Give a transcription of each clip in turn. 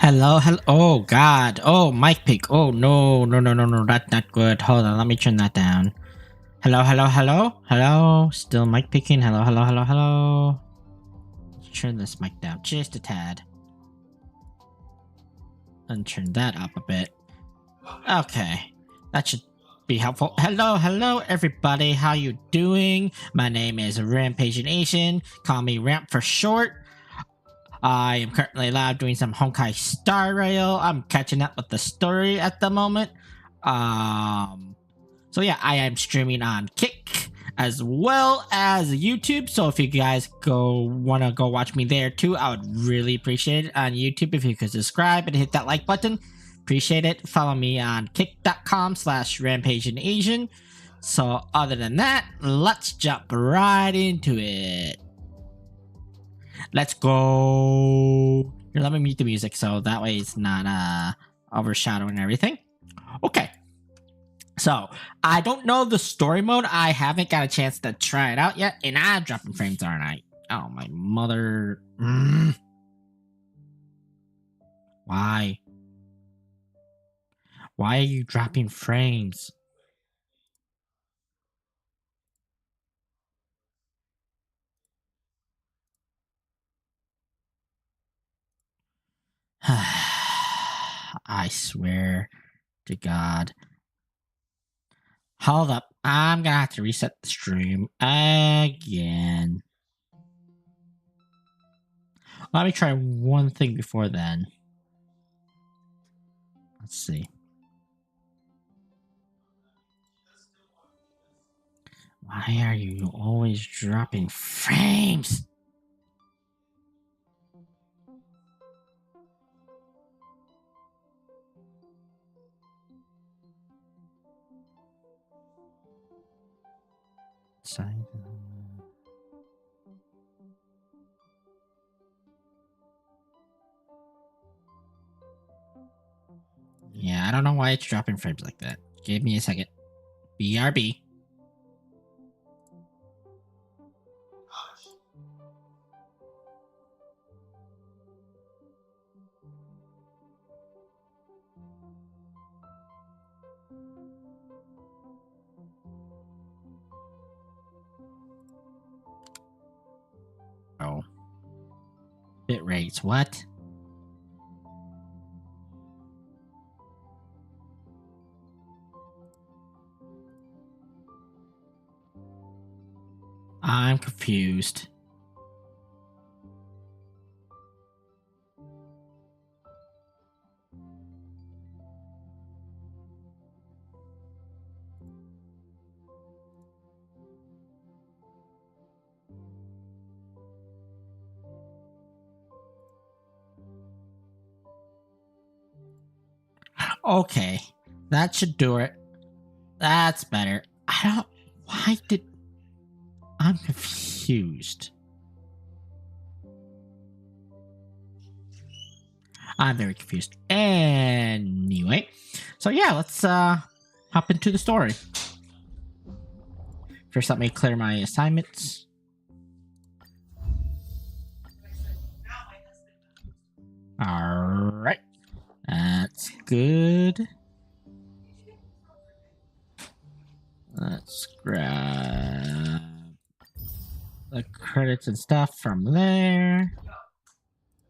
Hello, hello. Oh God. Oh, mic pick. Oh no, no, no, no, no. That's not good. Hold on. Let me turn that down. Hello, hello, hello, hello. Still mic picking. Hello, hello, hello, hello. Let's turn this mic down just a tad, and turn that up a bit. Okay, that should be helpful. Hello, hello, everybody. How you doing? My name is Rampaging Asian. Call me Ramp for short. I am currently live doing some Honkai Star Rail. I'm catching up with the story at the moment. So yeah, I am streaming on Kick. as well as YouTube. So if you guys want to go watch me there too, I would really appreciate it on YouTube if you could subscribe and hit that like button. Appreciate it. Follow me on kick.com/rampageandasian. So other than that, let's jump right into it. Let's go. Here, let me mute the music so that way it's not overshadowing everything. Okay. So, I don't know the story mode. I haven't got a chance to try it out yet. And I'm dropping frames, aren't I? Oh, my mother. Why? Why are you dropping frames? I swear to God. Hold up. I'm gonna have to reset the stream again. Let me try one thing before then. Let's see. Why are you always dropping frames? Yeah, I don't know why it's dropping frames like that. Give me a second. BRB. Oh. Bit rates, what? I'm confused. Okay, that should do it. That's better. I'm confused. I'm very confused. Anyway, so yeah, let's hop into the story. First, let me clear my assignments. All right, that's good. Let's grab the credits and stuff from there.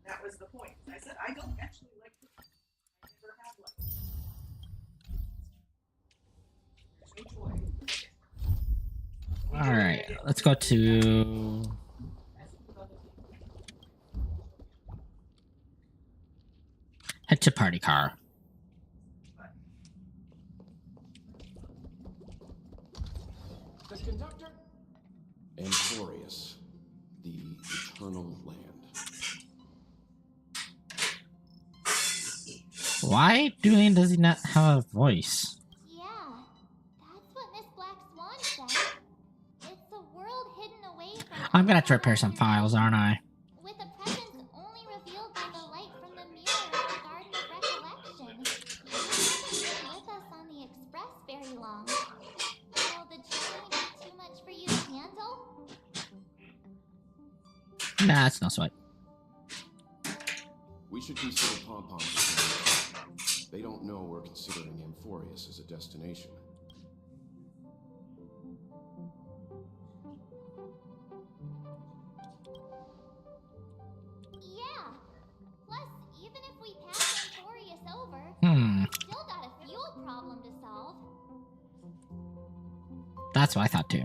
That was the point. I said I don't actually like it. I never have liked it. There's no joy. All right, let's go to head to party car. The conductor? Amphorius, the eternal land. Why does he not have a voice? Yeah, that's what Miss Black Swan said. It's a world hidden away from I'm gonna have to repair some files, aren't I? with a presence only revealed by the light from the mirror of the Garden of Recollection. You haven't been with us on the Express very long. Will the journey be too much for you to handle? Nah, it's no sweat. We should consider Pom-Pom's plan. They don't know we're considering Amphorius as a destination. Yeah. Plus, even if we pass Amphorius over, Hmm, we've still got a fuel problem to solve. that's what I thought too.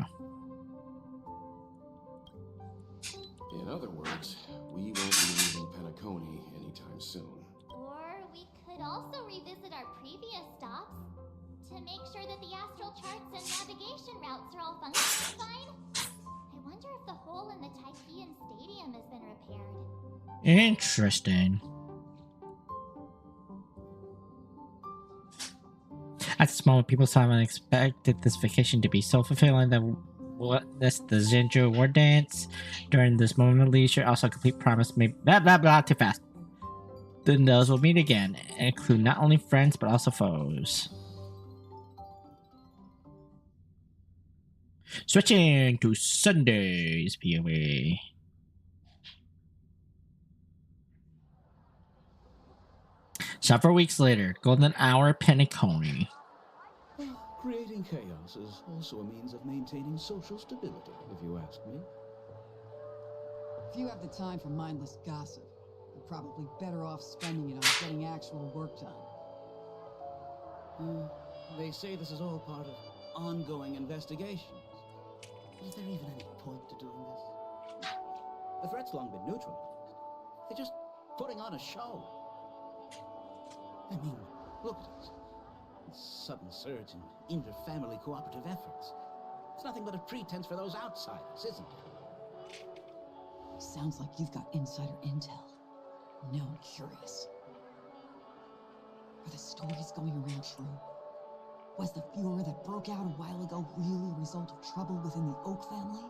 In other words, we won't be leaving Penacony anytime soon. Or we could also revisit our previous stops. To make sure that the astral charts and navigation routes are all functioning fine. I wonder if the hole in the Tychean Stadium has been repaired. Interesting. At this moment, people haven't expected this vacation to be so fulfilling that this the Zinju War Dance. During this moment of leisure, also a complete promise made blah blah blah too fast. Then those will meet again and include not only friends but also foes. Switching to Sunday's POV. Several weeks later, Golden Hour Penacony. Creating chaos is also a means of maintaining social stability, if you ask me. If you have the time for mindless gossip, you're probably better off spending it on getting actual work done. They say this is all part of ongoing investigations. Is there even any point to doing this? The threat's long been neutralized. They're just putting on a show. I mean, look at it. This sudden surge in inter-family cooperative efforts. It's nothing but a pretense for those outsiders, isn't it? Sounds like you've got insider intel. Now I'm curious. Are the stories going around true? Was the furor that broke out a while ago really a result of trouble within the Oak family?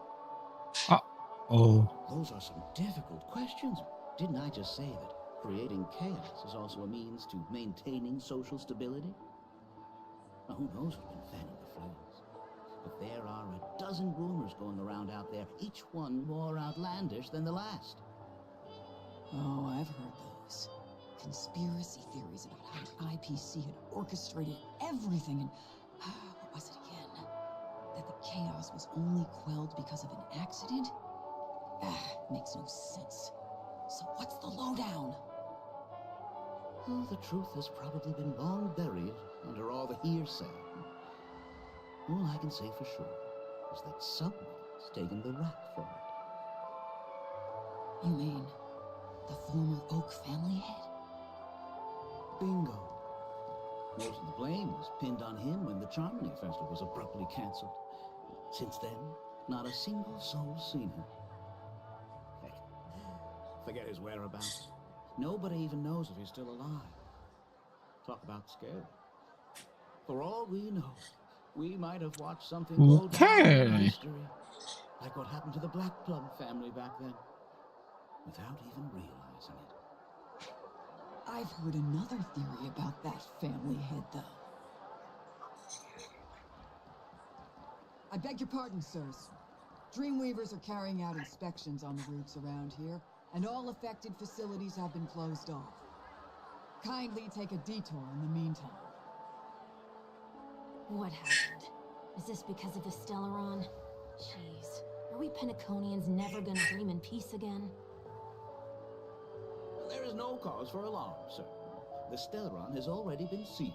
Oh. Those are some difficult questions. Didn't I just say that creating chaos is also a means to maintaining social stability? Now, who knows who's been fanning the flames? But there are a dozen rumors going around out there, each one more outlandish than the last. Oh, I've heard those. Conspiracy theories about how the IPC had orchestrated everything and... what was it again? That the chaos was only quelled because of an accident? Makes no sense. So what's the lowdown? Oh, the truth has probably been long buried under all the hearsay. All I can say for sure is that someone's taken the rap for it. You mean the former Oak family head? Bingo. Most of the blame was pinned on him when the Charmony Festival was abruptly cancelled. Since then, not a single soul's seen him. Heck, forget his whereabouts. Nobody even knows if he's still alive. Talk about scary. For all we know, we might have watched something go down in history, like what happened to the Black Plum family back then, without even realizing it. I've heard another theory about that family head, though. I beg your pardon, sirs. Dreamweavers are carrying out inspections on the routes around here, and all affected facilities have been closed off. Kindly take a detour in the meantime. What happened? Is this because of the Stellaron? Jeez, are we Penaconians never gonna dream in peace again? There is no cause for alarm, sir. The Stellaron has already been sealed.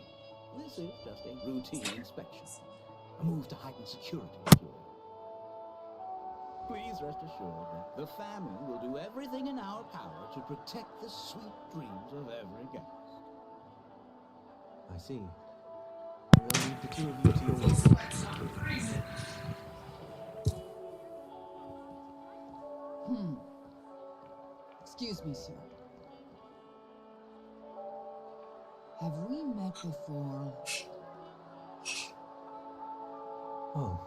This is just a routine inspection. A move to heighten security, if you will. Please rest assured that the family will do everything in our power to protect the sweet dreams of every guest. I see. We'll leave the two of you to your work. Excuse me, sir. Have we met before? Oh.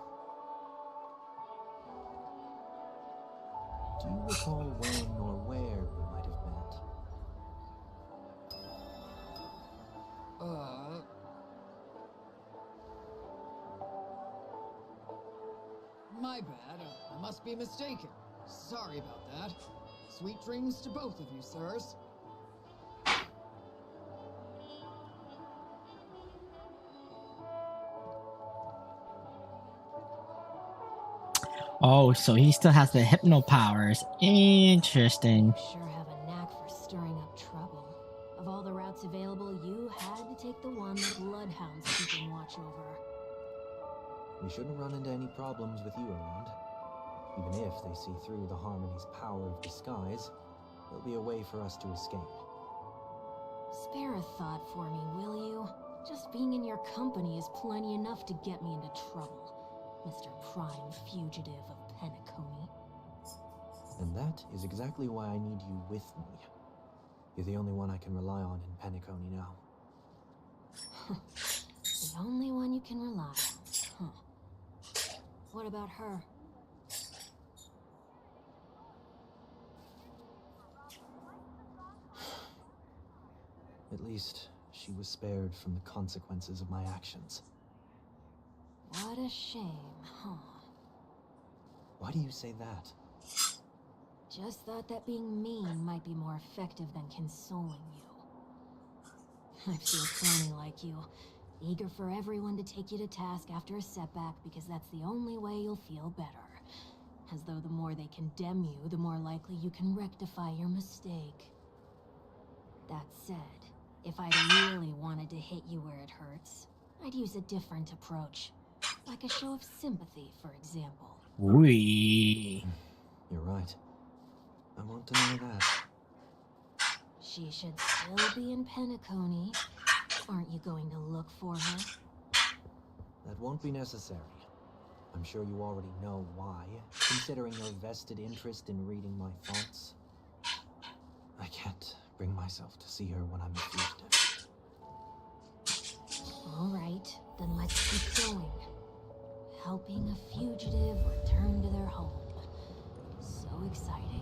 Do you recall when or where we might have met? My bad. I must be mistaken. Sorry about that. Sweet dreams to both of you, sirs. Oh, so he still has the hypno powers. Interesting. Sure have a knack for stirring up trouble. Of all the routes available, you had to take the one the bloodhounds keeping watch over. We shouldn't run into any problems with you around. Even if they see through the Harmony's power of disguise, there'll be a way for us to escape. Spare a thought for me, will you? Just being in your company is plenty enough to get me into trouble, Mr. Prime Fugitive of Penacony. And that is exactly why I need you with me. You're the only one I can rely on in Penacony now. The only one you can rely on, huh? What about her? At least, she was spared from the consequences of my actions. What a shame, huh? Why do you say that? Just thought that being mean might be more effective than consoling you. I feel plenty like you, eager for everyone to take you to task after a setback because that's the only way you'll feel better. As though the more they condemn you, the more likely you can rectify your mistake. That said, if I really wanted to hit you where it hurts, I'd use a different approach. Like a show of sympathy, for example. Wee. You're right. I won't deny that. She should still be in Penacony. Aren't you going to look for her? That won't be necessary. I'm sure you already know why, considering your vested interest in reading my thoughts. I can't bring myself to see her when I'm a fugitive. All right, then let's keep going. Helping a fugitive return to their home. So exciting.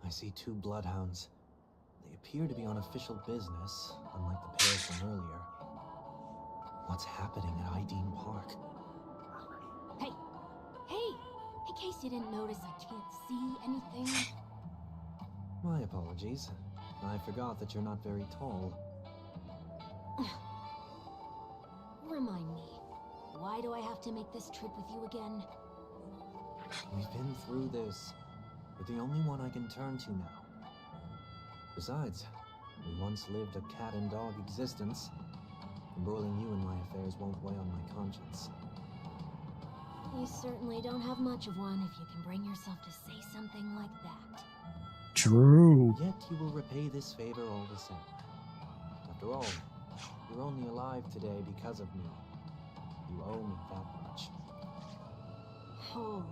I see two bloodhounds. They appear to be on official business, unlike the pair from earlier. What's happening at Ideen Park? Hey! Hey! In case you didn't notice, I can't see anything. My apologies. I forgot that you're not very tall. Remind me, why do I have to make this trip with you again? We've been through this. You're the only one I can turn to now. Besides, we once lived a cat and dog existence. Embroiling you in my affairs won't weigh on my conscience. You certainly don't have much of one if you can bring yourself to say something like that. True. Yet you will repay this favor all the same. After all, you're only alive today because of me. You owe me that much. Holy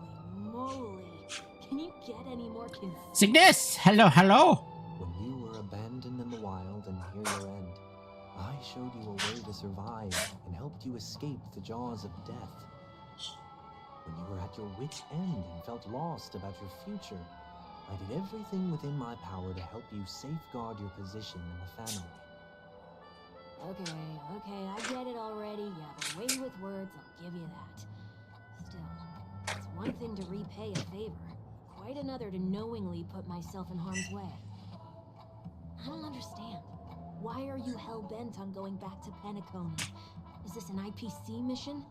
moly! Can you get any more conceited? Cygnus! Hello, hello! When you were abandoned in the wild and near your end, I showed you a way to survive and helped you escape the jaws of death. When you were at your wit's end and felt lost about your future, I did everything within my power to help you safeguard your position in the family. Okay, I get it already. You have a way with words, I'll give you that. Still, it's one thing to repay a favor, quite another to knowingly put myself in harm's way. I don't understand. Why are you hell-bent on going back to Penacony? Is this an IPC mission?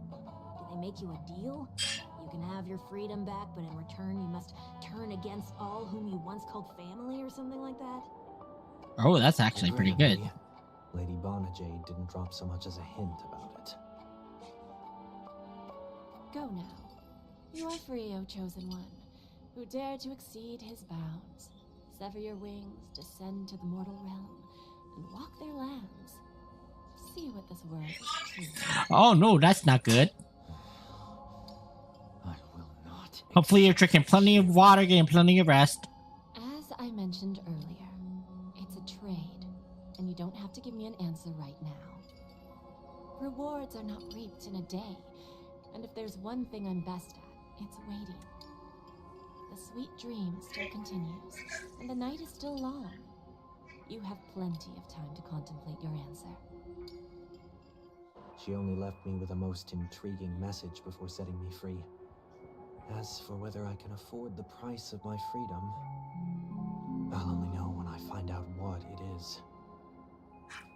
Do they make you a deal? You can have your freedom back, but in return you must turn against all whom you once called family or something like that? Oh, that's actually pretty good. Lady Bonajade didn't drop so much as a hint about it. Go now. You are free, O Chosen One, who dare to exceed his bounds. Sever your wings, descend to the mortal realm, and walk their lands. See what this world is to. Oh no, that's not good. I will not. Hopefully you're drinking plenty of water, getting plenty of rest. As I mentioned earlier, it's a trade, and you don't have to give me an answer right now. Rewards are not reaped in a day, and if there's one thing I'm best at, it's waiting. The sweet dream still continues, and the night is still long. You have plenty of time to contemplate your answer. She only left me with a most intriguing message before setting me free. As for whether I can afford the price of my freedom, I'll only know when I find out what it is.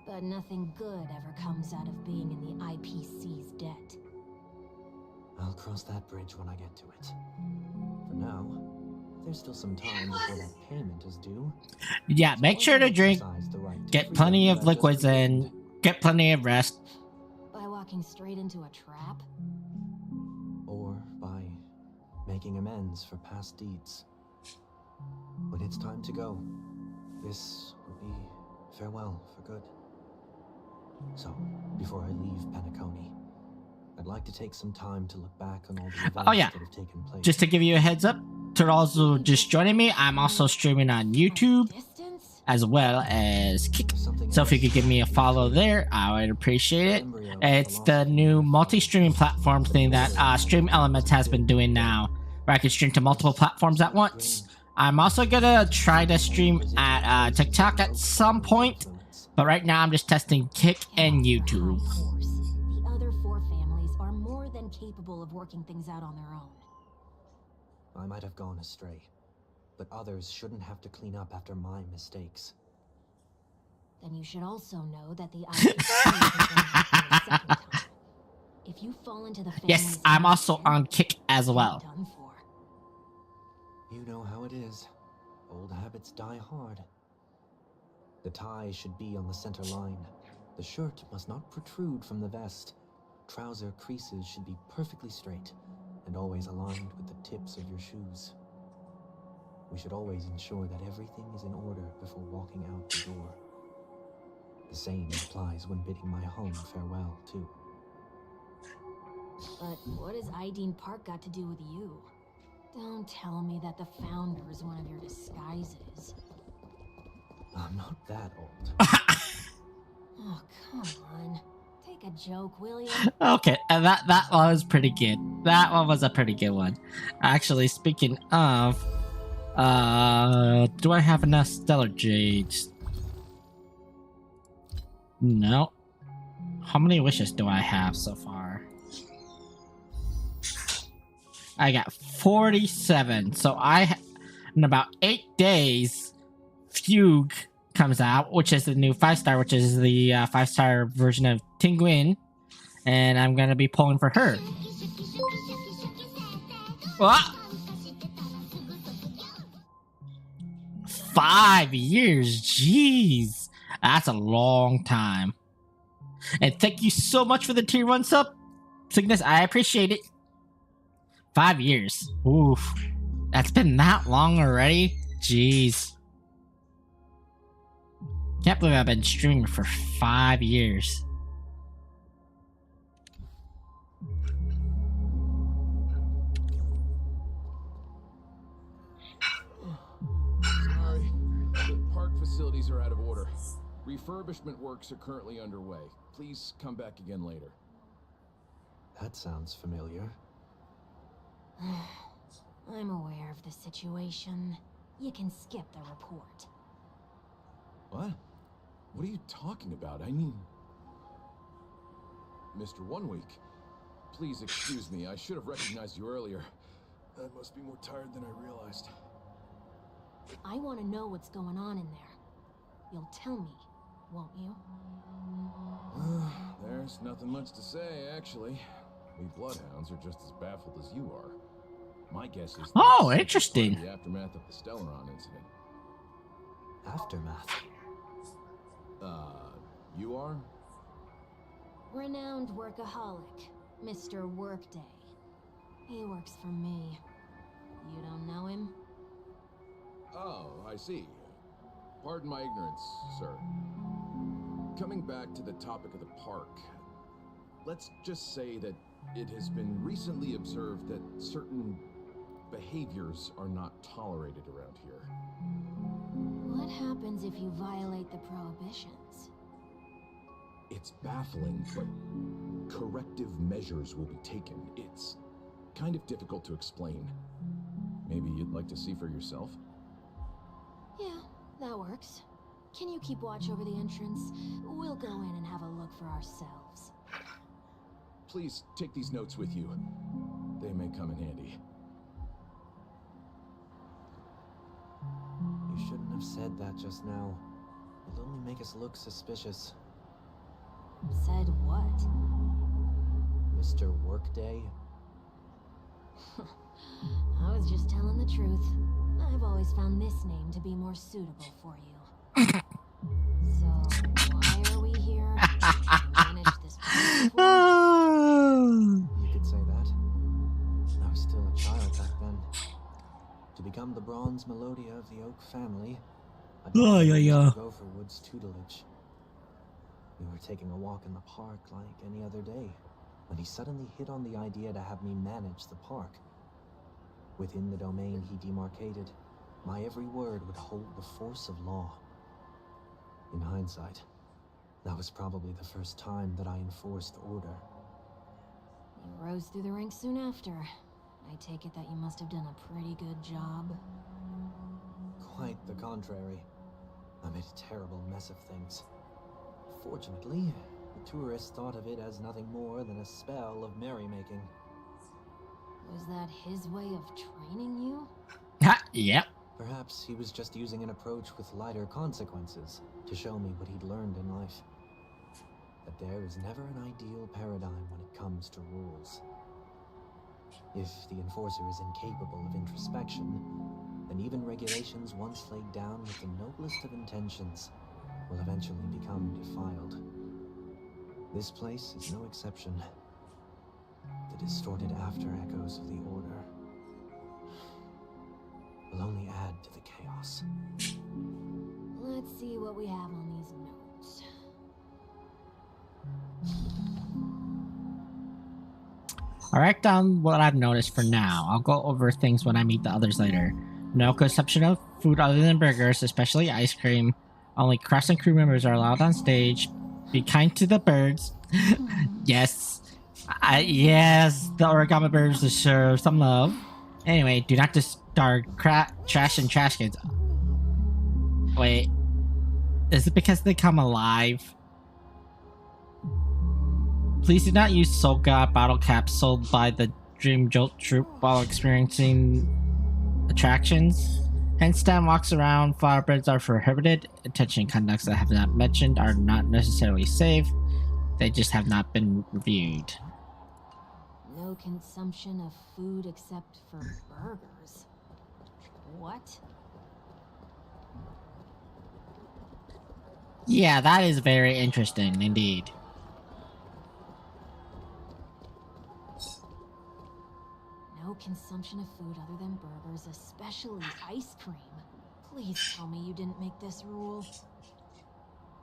But nothing good ever comes out of being in the IPC's debt. I'll cross that bridge when I get to it. For now, There's still some time before that payment is due. Yeah, make sure to drink, Exercise the right to get freedom plenty of that liquids, just and get plenty of rest. By walking straight into a trap? or by making amends for past deeds. When it's time to go, this will be farewell for good. So, before I leave Penacony, I'd like to take some time to look back on all the events Oh, yeah. that have taken place. Just to give you a heads up, to also just joining me, I'm also streaming on YouTube as well as Kick. So if you could give me a follow there, I would appreciate it. It's the new multi-streaming platform thing that Stream Elements has been doing now, where I can stream to multiple platforms at once. I'm also gonna try to stream at TikTok at some point, but right now I'm just testing Kick and YouTube. The other 4 families are more than capable of working things out on their own. I might have gone astray, but others shouldn't have to clean up after my mistakes. Then you should also know that the IPC is going to happen a second time. If you fall into the Yes, I'm also on Kick as well. Done for. You know how it is. Old habits die hard. The tie should be on the center line. The shirt must not protrude from the vest. Trouser creases should be perfectly straight and always aligned with the tips of your shoes. We should always ensure that everything is in order before walking out the door. The same applies when bidding my home farewell, too. But what has Ideen Park got to do with you? Don't tell me that the founder is one of your disguises. I'm not that old. Oh, come on. Take a joke, will you? Okay, and that one was pretty good. That one was a pretty good one. Actually, speaking of, do I have enough stellar jades? No. How many wishes do I have so far? I got 47. So in about 8 days, Fugue comes out, which is the new 5-star, which is the 5-star version of Tinguin, and I'm gonna be pulling for her. What? 5 years, jeez, that's a long time. And thank you so much for the tier 1 sub, Cygnus. I appreciate it. 5 years. Oof, that's been that long already. Jeez. Can't believe I've been streaming for 5 years. Sorry, the park facilities are out of order. Refurbishment works are currently underway. Please come back again later. That sounds familiar. I'm aware of the situation. You can skip the report. What? What are you talking about? I mean... Mr. One Week, please excuse me. I should have recognized you earlier. I must be more tired than I realized. I want to know what's going on in there. You'll tell me, won't you? There's nothing much to say, actually. We bloodhounds are just as baffled as you are. My guess is... Oh, this is interesting. part of the aftermath of the Stellaron incident. Aftermath? You are? Renowned workaholic, Mr. Workday. He works for me. You don't know him? Oh, I see. Pardon my ignorance, sir. Coming back to the topic of the park, let's just say that it has been recently observed that certain behaviors are not tolerated around here. What happens if you violate the prohibitions? It's baffling, but corrective measures will be taken. It's kind of difficult to explain. Maybe you'd like to see for yourself? Yeah, that works. Can you keep watch over the entrance? We'll go in and have a look for ourselves. Please take these notes with you. They may come in handy. You shouldn't have said that just now. It'll only make us look suspicious. Said what? Mr. Workday? I was just telling the truth. I've always found this name to be more suitable for you. So, why are we here? To manage this problem? You could say that. I was still a child back then. To become the bronze Melodia of the Oak family, I go for Wood's tutelage. We were taking a walk in the park like any other day, when he suddenly hit on the idea to have me manage the park. Within the domain he demarcated, my every word would hold the force of law. In hindsight, that was probably the first time that I enforced order. You rose through the ranks soon after. I take it that you must have done a pretty good job. Quite the contrary. I made a terrible mess of things. Fortunately, the tourists thought of it as nothing more than a spell of merrymaking. Was that his way of training you? Yep. Perhaps he was just using an approach with lighter consequences to show me what he'd learned in life. That there is never an ideal paradigm when it comes to rules. If the enforcer is incapable of introspection, then even regulations once laid down with the noblest of intentions will eventually become defiled. This place is no exception. The distorted after echoes of the Order will only add to the chaos. Let's see what we have on these notes. I'll write down what I've noticed for now. I'll go over things when I meet the others later. No consumption of food other than burgers, especially ice cream. Only cast and crew members are allowed on stage. Be kind to the birds. Yes. Yes, the origami birds deserve some love. Anyway, do not discard trash and trash cans. Wait. Is it because they come alive? Please do not use Soga bottle caps sold by the Dream Jolt Troop while experiencing attractions. Handstand walks around flowerbeds are prohibited. Attention conducts that I have not mentioned are not necessarily safe. They just have not been reviewed. No consumption of food except for burgers. What? Yeah, that is very interesting indeed. No consumption of food other than burgers, especially ice cream. Please tell me you didn't make this rule.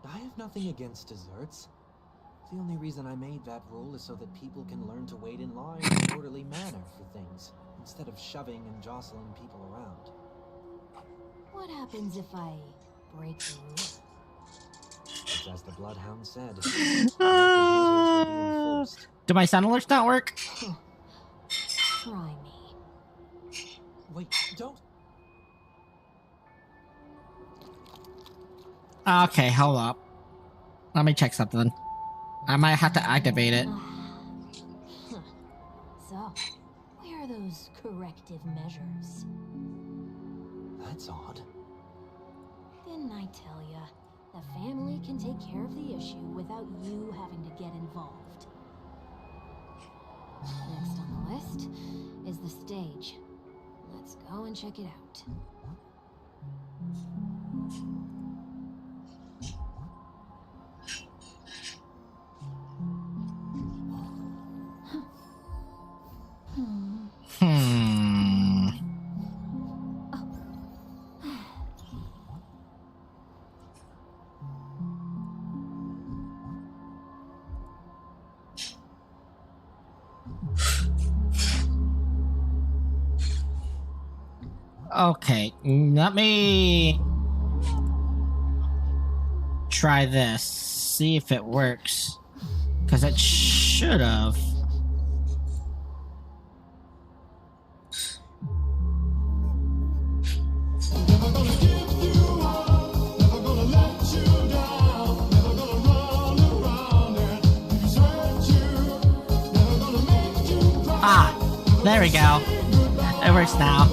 I have nothing against desserts. The only reason I made that rule is so that people can learn to wait in line in an orderly manner for things, instead of shoving and jostling people around. What happens if I break the rule? It's as the Bloodhound said. Corrective measures will be enforced. Do my sound alerts not work? Try me. Wait, don't. Okay, hold up. Let me check something. I might have to activate it. So, where are those corrective measures? That's odd. Didn't I tell ya? The family can take care of the issue without you having to get involved. Next on the list is the stage. Let's go and check it out. Okay, let me try this. See if it works. Because it should have. Ah, there we go. It works now.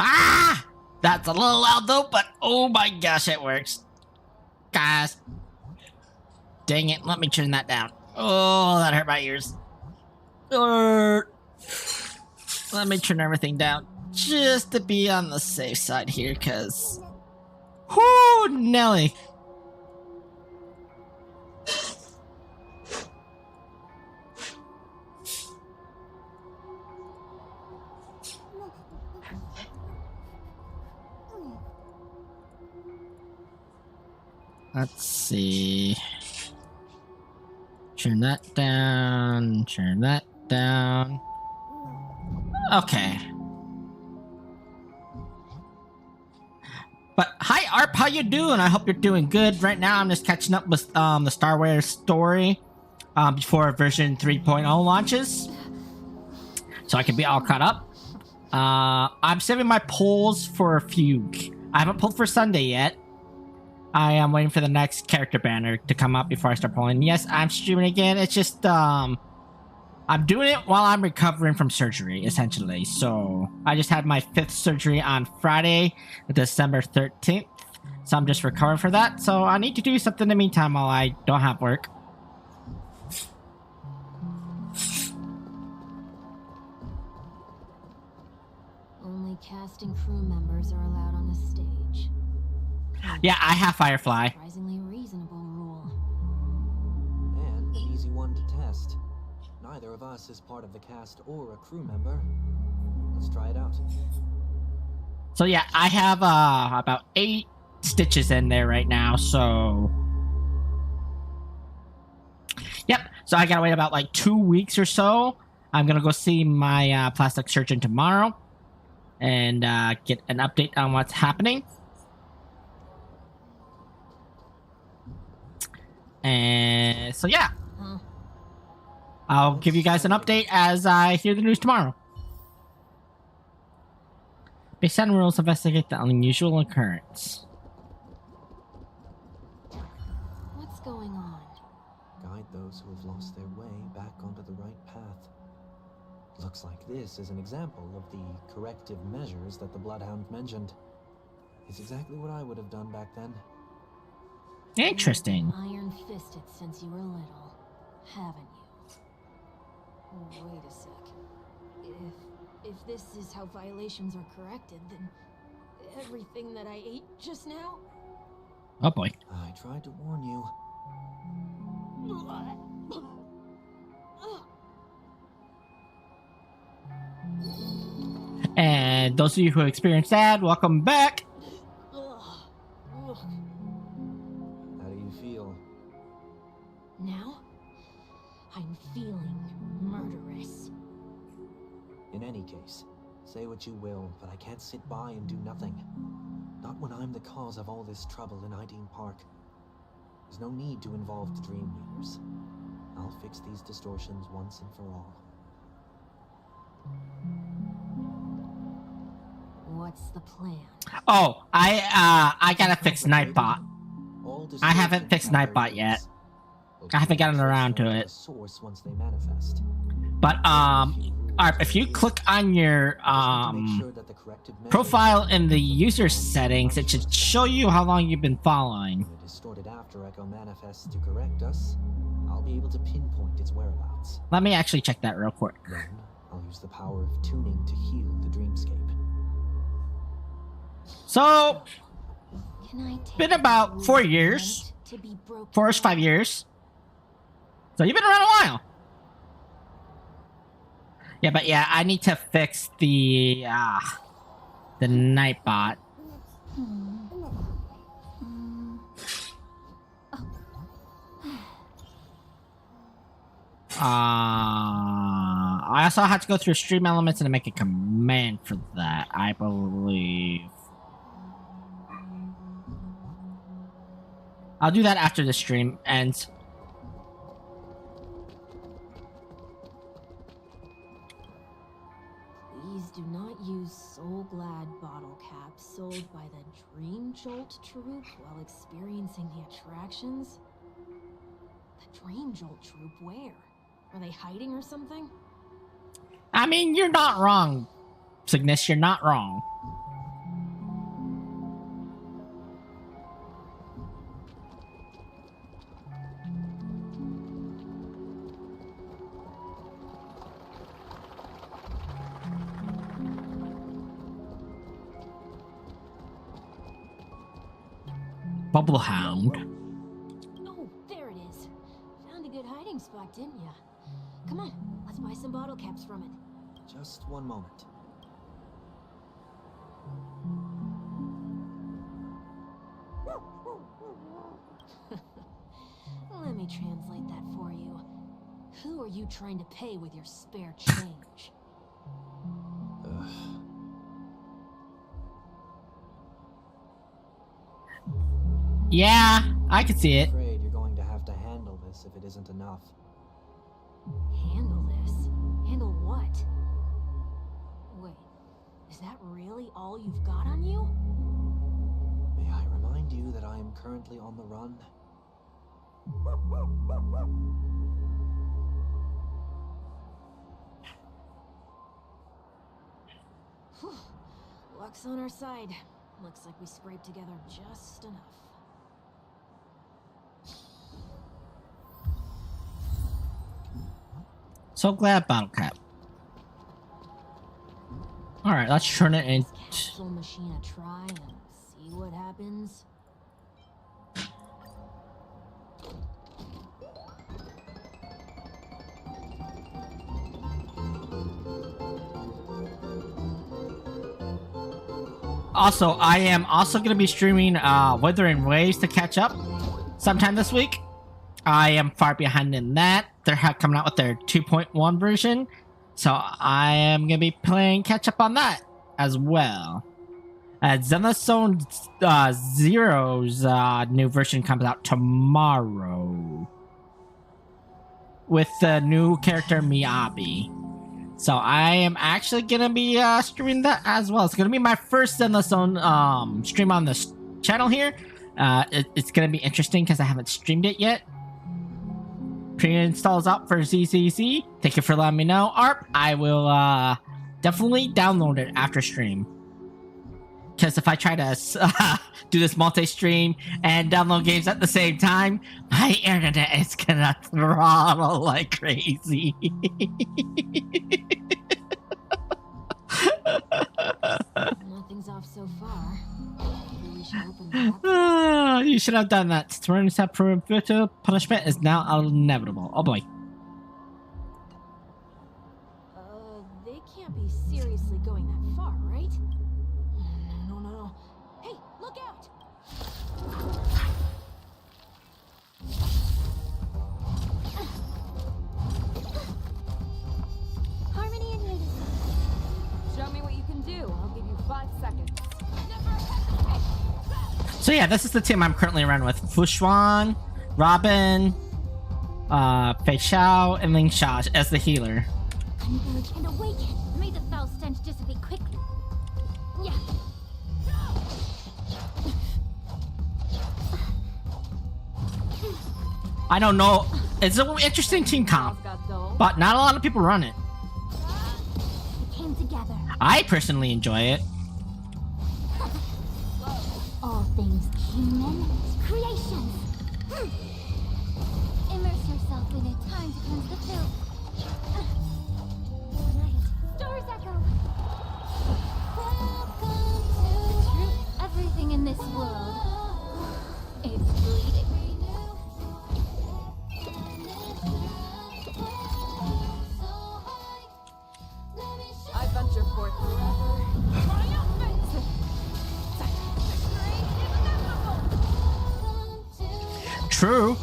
Ah! That's a little loud though, but oh my gosh, it works. Guys. Dang it, let me turn that down. Oh, that hurt my ears. Let me turn everything down just to be on the safe side here, cause whoo, Nelly. Let's see. Turn that down. Turn that down. Okay. But hi Arp, how you doing? I hope you're doing good. Right now I'm just catching up with the Star Wars story before version 3.0 launches. So I can be all caught up. I'm saving my polls for a few. I haven't pulled for Sunday yet. I am waiting for the next character banner to come up before I start pulling. Yes, I'm streaming again. It's just I'm doing it while I'm recovering from surgery, essentially. So I just had my 5th surgery on Friday, December 13th. So I'm just recovering for that. So I need to do something in the meantime while I don't have work. Only cast and crew members are allowed on the stage. Yeah, I have Firefly. Surprisingly reasonable rule. And an easy one to test. Neither of us is part of the cast or a crew member. Let's try it out. So yeah, I have about 8 stitches in there right now, so... Yep, so I gotta wait about like 2 weeks or so. I'm gonna go see my plastic surgeon tomorrow and get an update on what's happening. And so yeah, I'll give you guys an update as I hear the news tomorrow. Based on rules, investigate the unusual occurrence. What's going on? Guide those who have lost their way back onto the right path. Looks like this is an example of the corrective measures that the Bloodhound mentioned. It's exactly what I would have done back then. Interesting. Iron-fisted since you were little, haven't you? Oh, wait a sec. If this is how violations are corrected, then everything that I ate just now? Oh boy. I tried to warn you. And those of you who experienced that, welcome back. How do you feel? Now, I'm feeling murderous. In any case, say what you will, but I can't sit by and do nothing. Not when I'm the cause of all this trouble in Ideen Park. There's no need to involve the Dream Readers. I'll fix these distortions once and for all. What's the plan? Oh, I gotta fix Nightbot. I haven't fixed Nightbot yet. I haven't gotten around to it. Source once they manifest. But Arp, if you click on your profile in the user settings, it should show you how long you've been following. When a distorted after echo manifests to correct us, I'll be able to pinpoint its whereabouts. Let me actually check that real quick. Then I'll use the power of tuning to heal the dreamscape. So, Can I take been about 4 years. to be broken 4 or 5 years. So you've been around a while. Yeah, but yeah, I need to fix the Nightbot. I also had to go through stream elements and make a command for that, I believe. I'll do that after the stream ends. Please do not use Soul Glad bottle caps sold by the Dream Jolt troupe while experiencing the attractions. The Dream Jolt troupe, where? Are they hiding or something? I mean, you're not wrong, Cygnus, you're not wrong. bubble hound. Oh, there it is. Found a good hiding spot, didn't ya? Come on, let's buy some bottle caps from it. Just one moment. Let me translate that for you. Who are you trying to pay with your spare change? Yeah, I can see it. I'm afraid you're going to have to handle this if it isn't enough. Handle this? Handle what? Wait, is that really all you've got on you? May I remind you that I am currently on the run? Whew. Luck's on our side. Looks like we scraped together just enough. So glad bottle cap. Alright, let's turn it in. Capsule machine a try and see what happens. Also, I am also going to be streaming Withering Waves to catch up sometime this week. I am far behind in that. They're coming out with their 2.1 version. So I am going to be playing catch up on that as well. Xenophone Zero's new version comes out tomorrow. With the new character Miyabi. So I am actually going to be streaming that as well. It's going to be my first Xenophone stream on this channel here. It's going to be interesting because I haven't streamed it yet. Pre-installs out for ZCC. Thank you for letting me know, ARP. I will definitely download it after stream. Because if I try to do this multi-stream and download games at the same time, my internet is gonna throttle like crazy. Nothing's off so far. Maybe we should open that. You should have done that. Tyrannus have prohibited punishment is now inevitable. Oh boy. They can't be seriously going that far, right? No. Hey, look out! Harmony and unity. Show me what you can do. I'll give you 5 seconds. So yeah, this is the team I'm currently running with. Fushuan, Robin, Fei Xiao, and Ling Xia as the healer. Converge and awaken. May the foul stench dissipate quickly. Yeah. I don't know. It's an interesting team comp, but not a lot of people run it. We came together. I personally enjoy it. All things human creations. Immerse yourself in it. Time to cleanse the filth. Right. Doors echo. The truth, everything in this world. It's bleeding. I venture forth forever. True.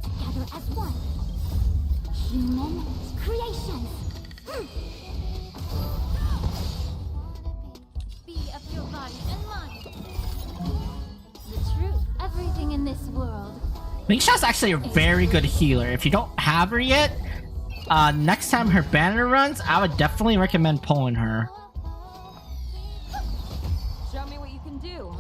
Together as one. Human creations. Be of your body and mind. The truth, everything in this world. Ling Xiao's actually a very good healer. If you don't have her yet, next time her banner runs, I would definitely recommend pulling her. Show me what you can do.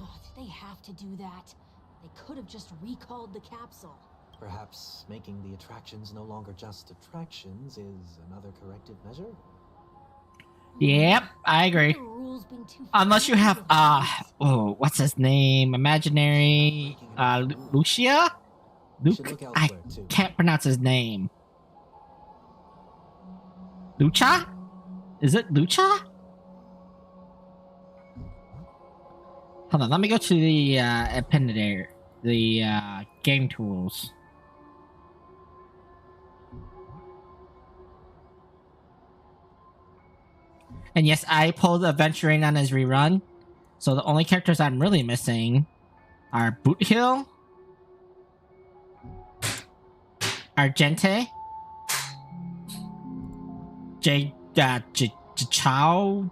Oh, did they have to do that? They could have just recalled the capsule. Perhaps making the attractions no longer just attractions is another corrective measure? Yep, I agree. The rules being too Unless you have flexible. what's his name? Imaginary Lucia? We should Luke? look I elsewhere too. can't pronounce his name. Lucha? Is it Lucha? Hold on, let me go to the appendix, the game tools. And yes, I pulled Adventuring on his rerun. So the only characters I'm really missing are Boothill, Argente, Chow.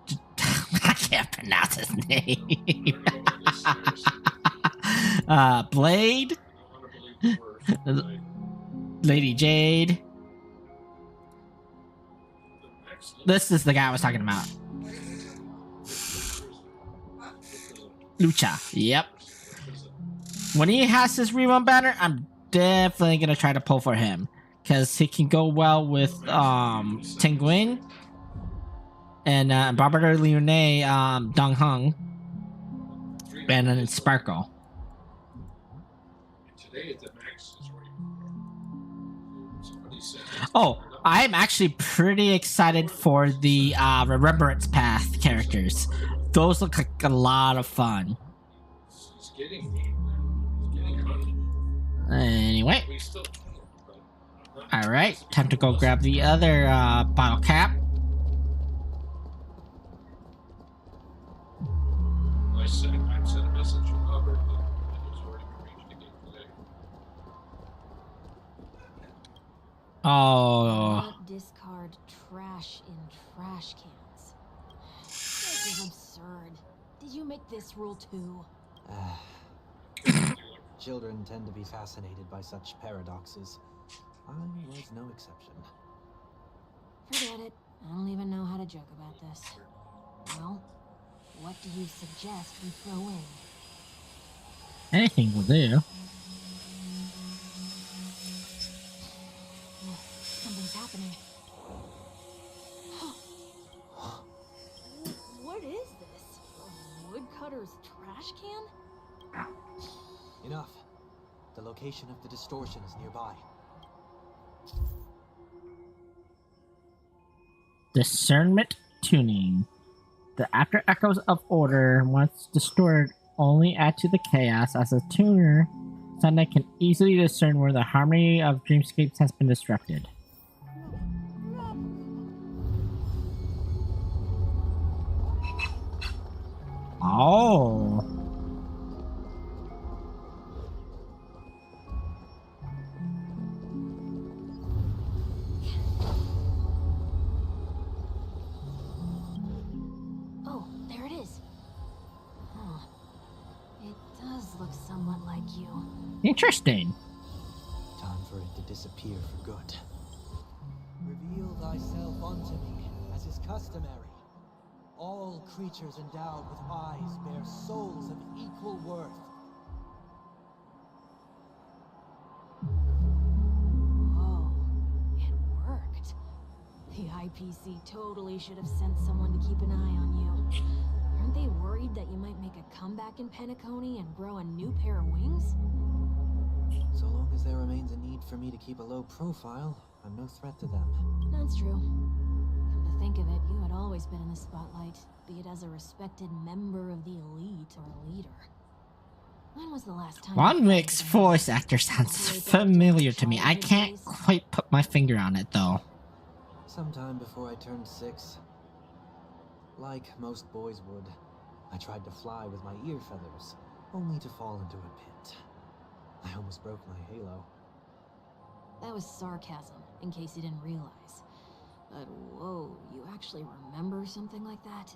I can't pronounce his name. Blade, Lady Jade. This is the guy I was talking about. Lucha. Yep. When he has his rerun banner, I'm definitely gonna try to pull for him because he can go well with Tenguin and Barbara Leone, Dong Hung, and then Sparkle. Oh, I'm actually pretty excited for the Remembrance Path characters. Those look like a lot of fun. Anyway. Alright, time to go grab the other bottle cap. I sent a message from Hubbard that it was already arranged again today. Oh. Not discard trash in trash cans. This is absurd. Did you make this rule too? Children tend to be fascinated by such paradoxes. I was no exception. Forget it. I don't even know how to joke about this. Well, what do you suggest we throw in? Anything will do. Something's happening. What is this? A woodcutter's trash can? Enough. The location of the distortion is nearby. Discernment tuning. The after echoes of order, once distorted, only add to the chaos. As a tuner, Sunday can easily discern where the harmony of dreamscapes has been disrupted. Oh. Oh, there it is. Huh. It does look somewhat like you. Interesting. Time for it to disappear for good. Reveal thyself unto me, as is customary. All creatures endowed with eyes bear souls of equal worth. Whoa, it worked. The IPC totally should have sent someone to keep an eye on you. Aren't they worried that you might make a comeback in Penacony and grow a new pair of wings? So long as there remains a need for me to keep a low profile, I'm no threat to them. That's true. Come to think of it, you had always been in the spotlight, be it as a respected member of the elite or a leader. When was the last time? Ron Wick's voice actor sounds familiar to me. I can't quite put my finger on it though. Sometime before I turned 6. Like most boys would, I tried to fly with my ear feathers, only to fall into a pit. I almost broke my halo. That was sarcasm, in case you didn't realize. But whoa, you actually remember something like that?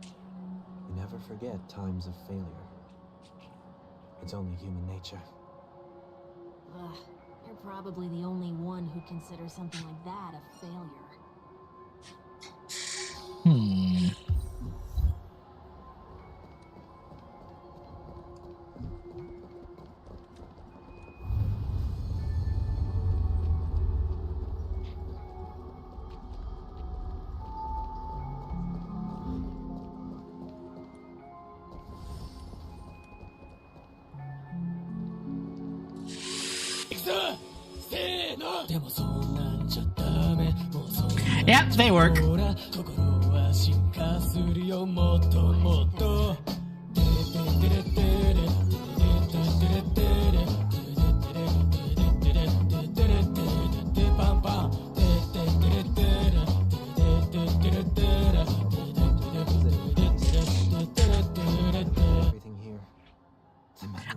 You never forget times of failure. It's only human nature. Ugh, you're probably the only one who considers something like that a failure. Yep, they work.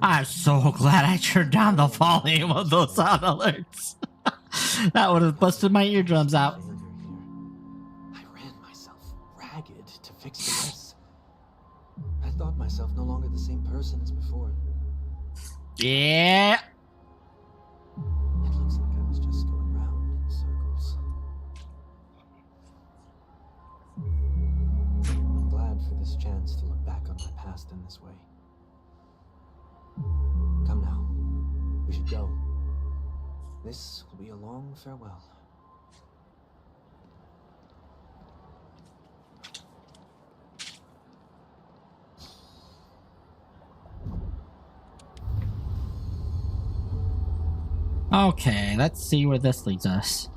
I'm so glad I turned down the volume of those sound alerts. That would have busted my eardrums out. I ran myself ragged to fix the mess. I thought myself no longer the same person as before. Yeah. It looks like I was just going round in circles. I'm glad for this chance to look back on my past in this way. Come now, we should go. This will be a long farewell. Okay, let's see where this leads us.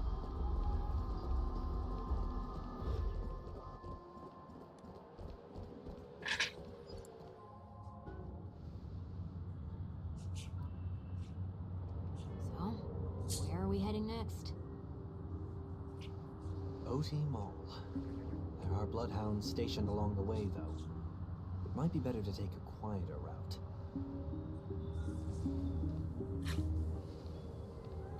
So, where are we heading next? OT Mall. There are bloodhounds stationed along the way, though. It might be better to take a quieter route.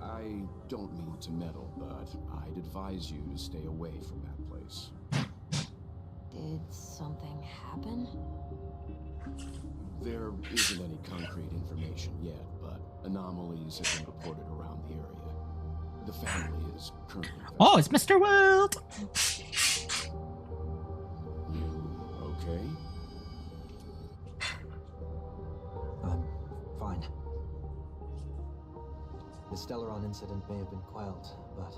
I don't mean to meddle, but I'd advise you to stay away from that place. Did something happen? There isn't any concrete information yet, but anomalies have been reported around the area. The family is currently... Oh, it's Mr. World! You okay? I'm fine. The Stellaron incident may have been quelled, but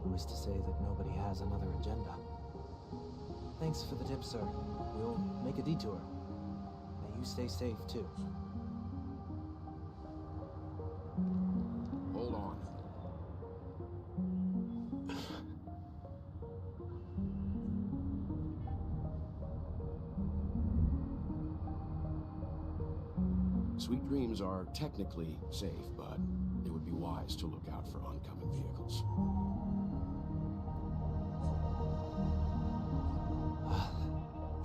who is to say that nobody has another agenda? Thanks for the tip, sir. We'll make a detour. May you stay safe, too. Hold on. Sweet dreams are technically safe, but it would be wise to look out for oncoming vehicles.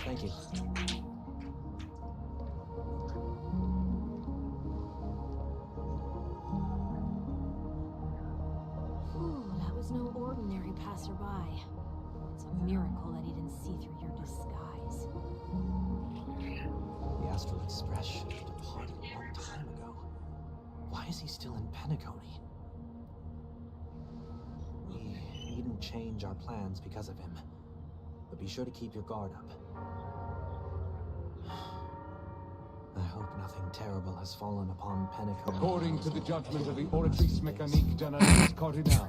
Thank you. Whew, that was no ordinary passerby. It's a miracle that he didn't see through your disguise. The Astral Express should have departed a long time ago. Why is he still in Penacony? We needn't change our plans because of him. But be sure to keep your guard up. I hope nothing terrible has fallen upon Penacony. According to the judgment of the Oratrice Mécanique d'Analyse Cardinal,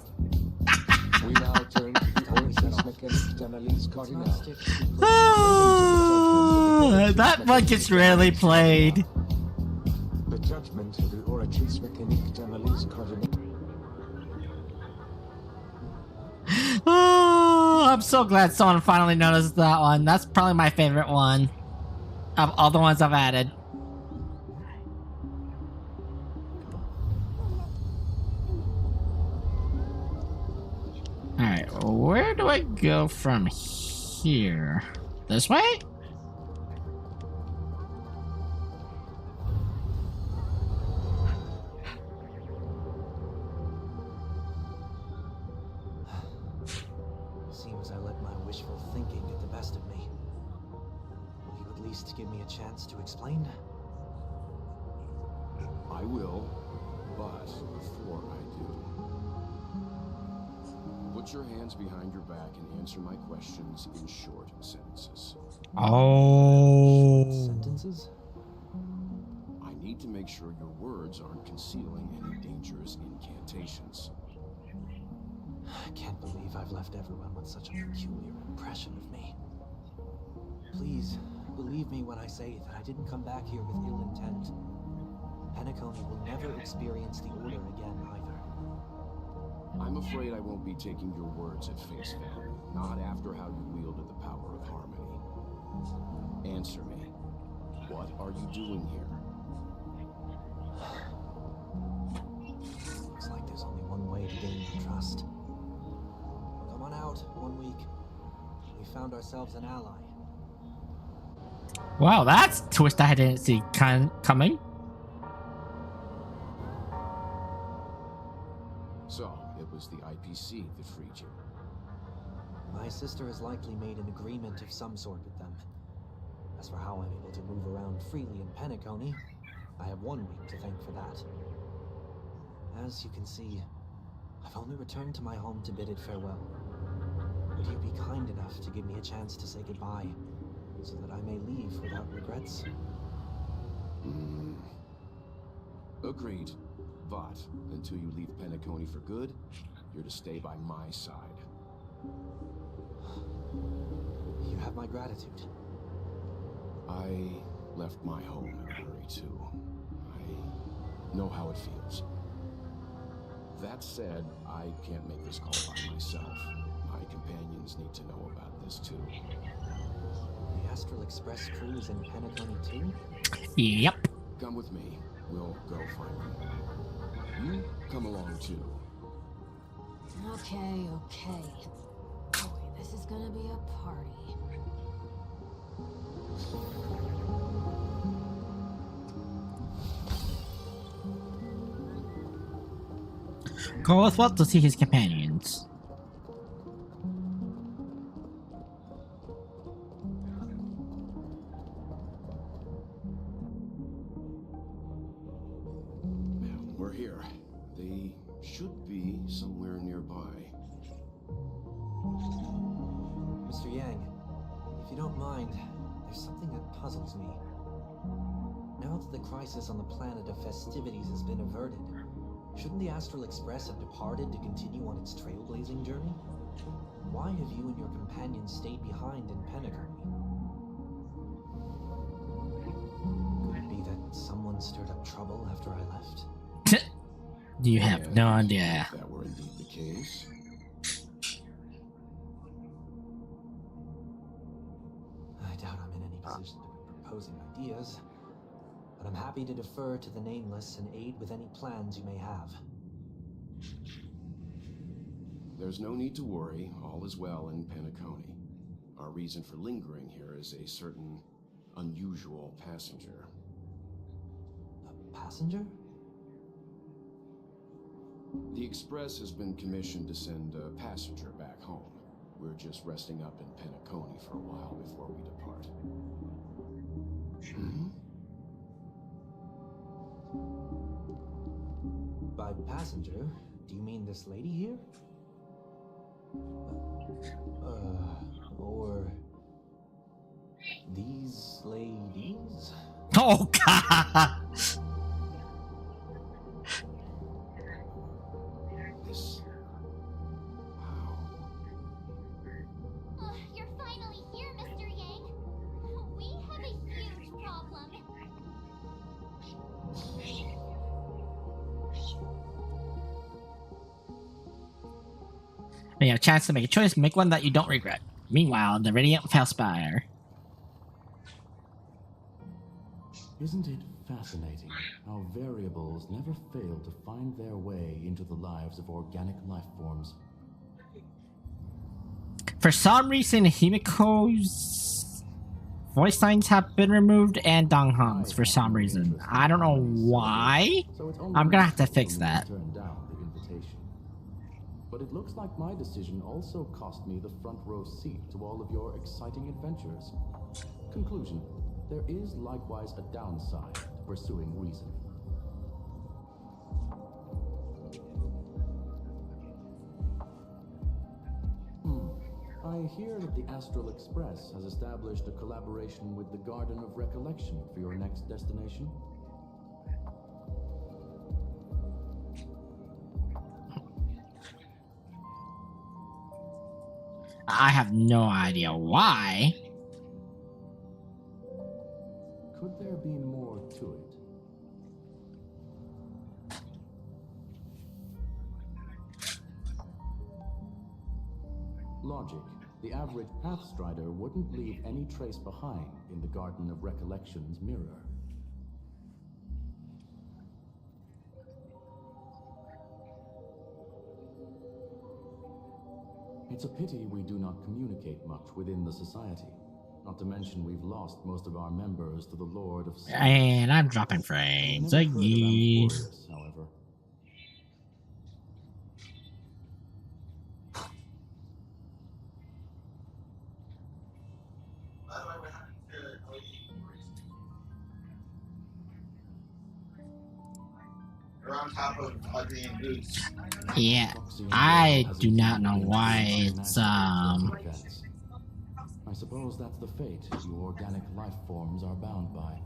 we now turn to the Oratrice Mécanique d'Analyse Cardinal. That one gets rarely played. The judgment of the Oratrice Mécanique d'Analyse Cardinal. Oh, I'm so glad someone finally noticed that one. That's probably my favorite one of all the ones I've added. Alright, where do I go from here? This way? Seems I let my wishful thinking get the best of me. Will you at least give me a chance to explain? I will, but before I do, put your hands behind your back and answer my questions in short sentences. Oh. Sentences? I need to make sure your words aren't concealing any dangerous incantations. I can't believe I've left everyone with such a peculiar impression of me. Please, believe me when I say that I didn't come back here with ill intent. Penacony will never experience the Order again, either. I'm afraid I won't be taking your words at face value, not after how you wielded the power of harmony. Answer me. What are you doing here? Looks like there's only one way to gain your trust. Come on out, 1 week. We found ourselves an ally. Wow, that's a twist I didn't see coming. So, it was the IPC that freed you. My sister has likely made an agreement of some sort with them. As for how I'm able to move around freely in Penacony, I have 1 week to thank for that. As you can see, I've only returned to my home to bid it farewell. Would you be kind enough to give me a chance to say goodbye, so that I may leave without regrets? Agreed. But, until you leave Penacony for good, you're to stay by my side. You have my gratitude. I left my home in a hurry, too. I know how it feels. That said, I can't make this call by myself. My companions need to know about this, too. The Astral Express crew is in Penacony, too? Yep. Come with me. We'll go find them. You come along, too. Okay. Boy, this is gonna be a party. Goes well to see his companions. We're here. They should be somewhere nearby. Mr. Yang, if you don't mind, there's something that puzzles me. Now that the crisis on the planet of festivities has been averted, shouldn't the Astral Express have departed to continue on its trailblazing journey? Why have you and your companions stayed behind in Penacony? Could it be that someone stirred up trouble after I left? You have no idea. If that were indeed the case. I doubt I'm in any position to be proposing ideas, but I'm happy to defer to the Nameless and aid with any plans you may have. There's no need to worry. All is well in Penacony. Our reason for lingering here is a certain unusual passenger. A passenger? The Express has been commissioned to send a passenger back home. We're just resting up in Penacony for a while before we depart. By passenger, do you mean this lady here? Or these ladies? Oh God! This... Wow. You're finally here, Mr. Yang. We have a huge problem. When you have a chance to make a choice, make one that you don't regret. Meanwhile, the Radiant Felspire. Isn't it fascinating how variables never fail to find their way into the lives of organic life forms? For some reason, Himiko's voice lines have been removed and Donghan's for some reason. I don't know why. I'm gonna have to fix that. Turn down the invitation. But it looks like my decision also cost me the front row seat to all of your exciting adventures. Conclusion. There is likewise a downside to pursuing reason. I hear that the Astral Express has established a collaboration with the Garden of Recollection for your next destination. I have no idea why. Could there be more to it? logic, the average Pathstrider wouldn't leave any trace behind in the Garden of Recollection's mirror. It's a pity we do not communicate much within the society. Not to mention we've lost most of our members to the Lord of Sin. And I'm dropping frames. Again. However. On top of Ugly and Goose. Yeah, I do not know why it's I suppose that's the fate you organic life forms are bound by.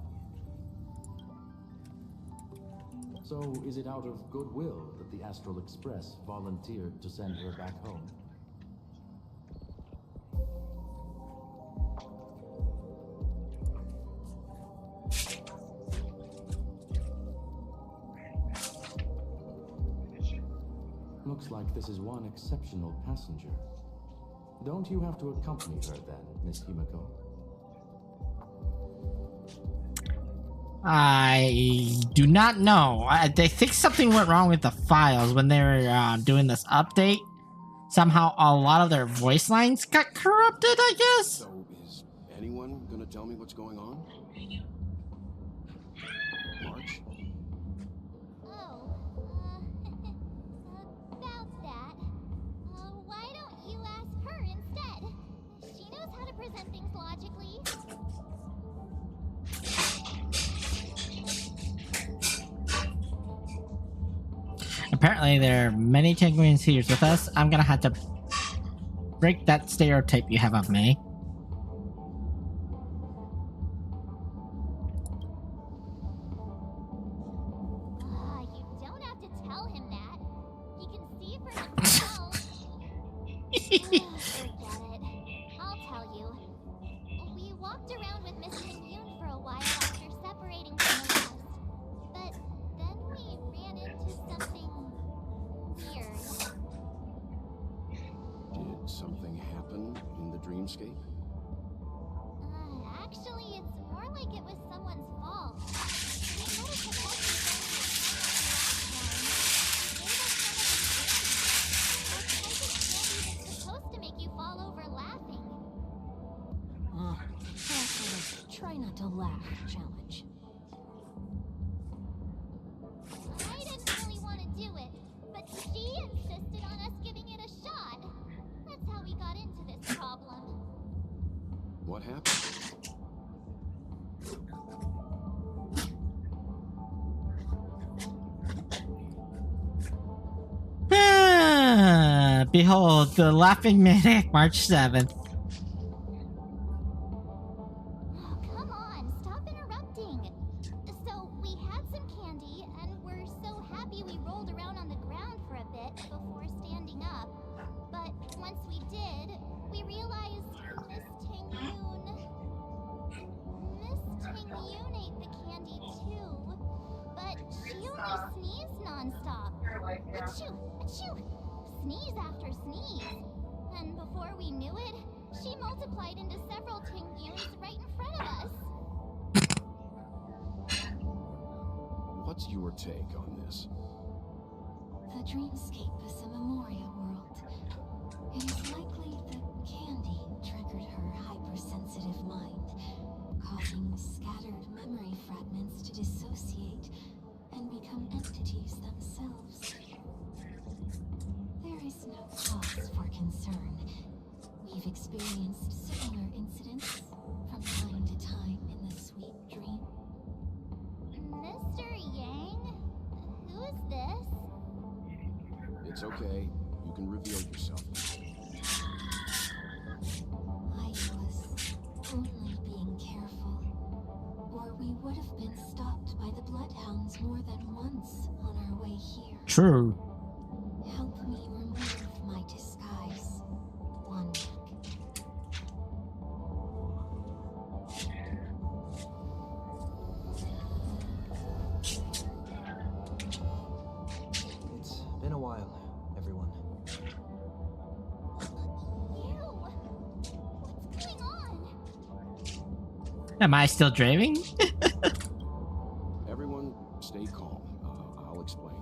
So, is it out of goodwill that the Astral Express volunteered to send her back home? Looks like this is one exceptional passenger. Don't you have to accompany her then, Miss Himiko? I do not know. They think something went wrong with the files when they were doing this update. Somehow a lot of their voice lines got corrupted, I guess? So, is anyone gonna tell me what's going on? March? Oh, about that. Why don't you ask her instead? She knows how to present things logically. Apparently there are many Tenguin seers with us. I'm gonna have to break that stereotype you have of me. You don't have to tell him that. He can see for himself. Forget it. I'll tell you. We walked around with Miss Yoon for a while after separating from the rest. But then we ran into something weird. Did something happen in the dreamscape? Actually, it's more like it was someone's fault. We noticed the supposed to make you fall over laughing. That's a try not to laugh challenge. I didn't really want to do it, but she insisted on us giving it a shot. That's how we got into this problem. What happened? Behold, the Laughing Maniac, March 7th. Come on, stop interrupting. So, we had some candy, and we're so happy we rolled around on the ground for a bit before standing up. But once we did, we realized Miss Ting-yoon ate the candy too. But she only sneezed nonstop. Achoo! Achoo! Sneeze after sneeze. And before we knew it, she multiplied into several Ting-yoons right in front of us. What's your take on this? The dreamscape is a Memoria world. It is likely that candy triggered her hypersensitive mind, causing scattered memory fragments to dissociate and become entities themselves. There is no cause for concern. We've experienced similar incidents from time to time in the sweet dream. Mr. Yang? Who is this? It's okay. You can reveal yourself. I was only being careful, or we would have been stopped by the Bloodhounds more than once on our way here. True. Help me remove my disguise, one. It's been a while, everyone. You! Am I still driving? Everyone, stay calm. I'll explain.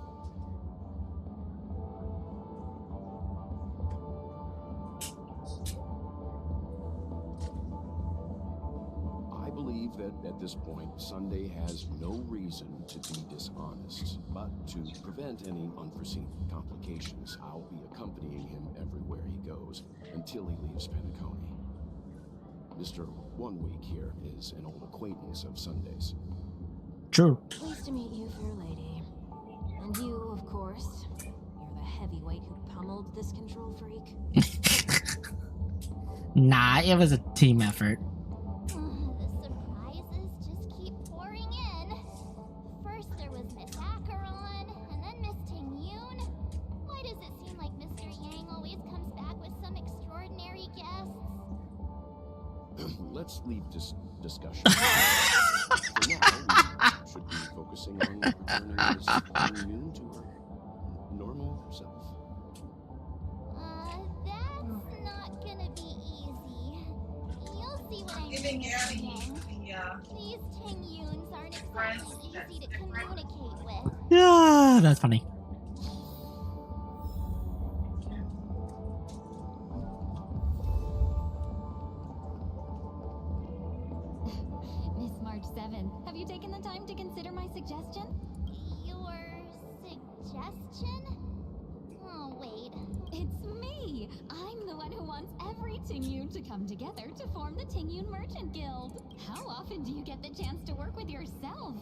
I believe that at this point, Sunday has no reason to be dishonest, but to prevent any unforeseen complications, I'll be accompanying him everywhere he goes until he leaves Penacony. Mr. 1 Week here is an old acquaintance of Sunday's. True. Pleased to meet you, fair lady. And you, of course. You're the heavyweight who pummeled this control freak. Nah, it was a team effort. The surprises just keep pouring in. First there was Miss Acheron, and then Miss Ting-Yoon. Why does it seem like Mr. Yang always comes back with some extraordinary guests? Let's leave this discussion. For now, we should be focusing on returning Miss Ting-Yoon to her normal self. That's not gonna be easy. You'll see what I Giving mean, Annie Mr. Yang. These Ting-Yoons aren't exactly easy to communicate with. Yeah, that's funny. Miss March 7th, have you taken the time to consider my suggestion? Your suggestion? Oh, wait. It's me! I'm the one who wants every Ting-Yoon to come together to form the Ting-Yoon Merchant Guild. How often do you get the chance to work with yourself?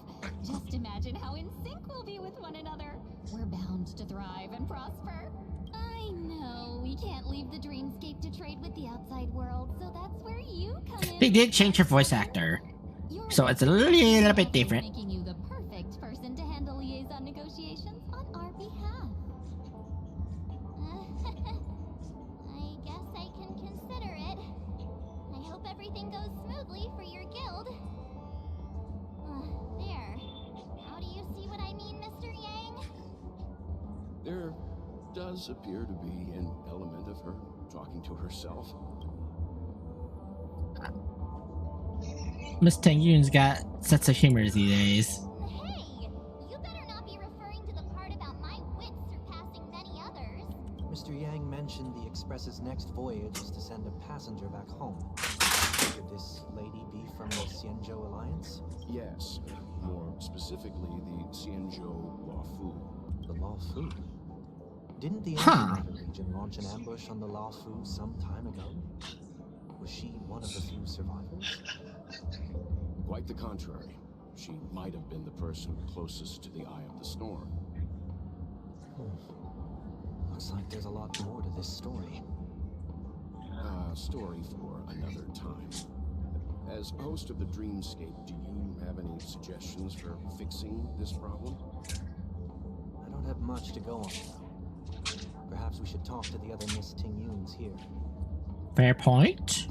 Just imagine how in sync we'll be with one another. We're bound to thrive and prosper. I know, we can't leave the dreamscape to trade with the outside world, so that's where you come in. They did change her voice actor, so it's a little bit different. Making you the perfect person to handle liaison negotiations on our behalf. I guess I can consider it. I hope everything goes smoothly for your guild. There. How do you see what I mean, Mr. Yang? There does appear to be an element of her talking to herself. Miss Ting-Yoon's got sense of humor these days. Hey! You better not be referring to the part about my wits surpassing many others. Mr. Yang mentioned the Express's next voyage is to send a passenger back home. Could this lady be from the Xianzhou Alliance? Yes, more specifically the Xianzhou Luofu. The Luofu? Didn't the Ancient region launch an ambush on the Luofu some time ago? Was she one of the few survivors? Quite the contrary. She might have been the person closest to the eye of the storm. Looks like there's a lot more to this story. Story for another time. As host of the Dreamscape, do you have any suggestions for fixing this problem? I don't have much to go on. Perhaps we should talk to the other Miss Ting-Yoons here. Fair point.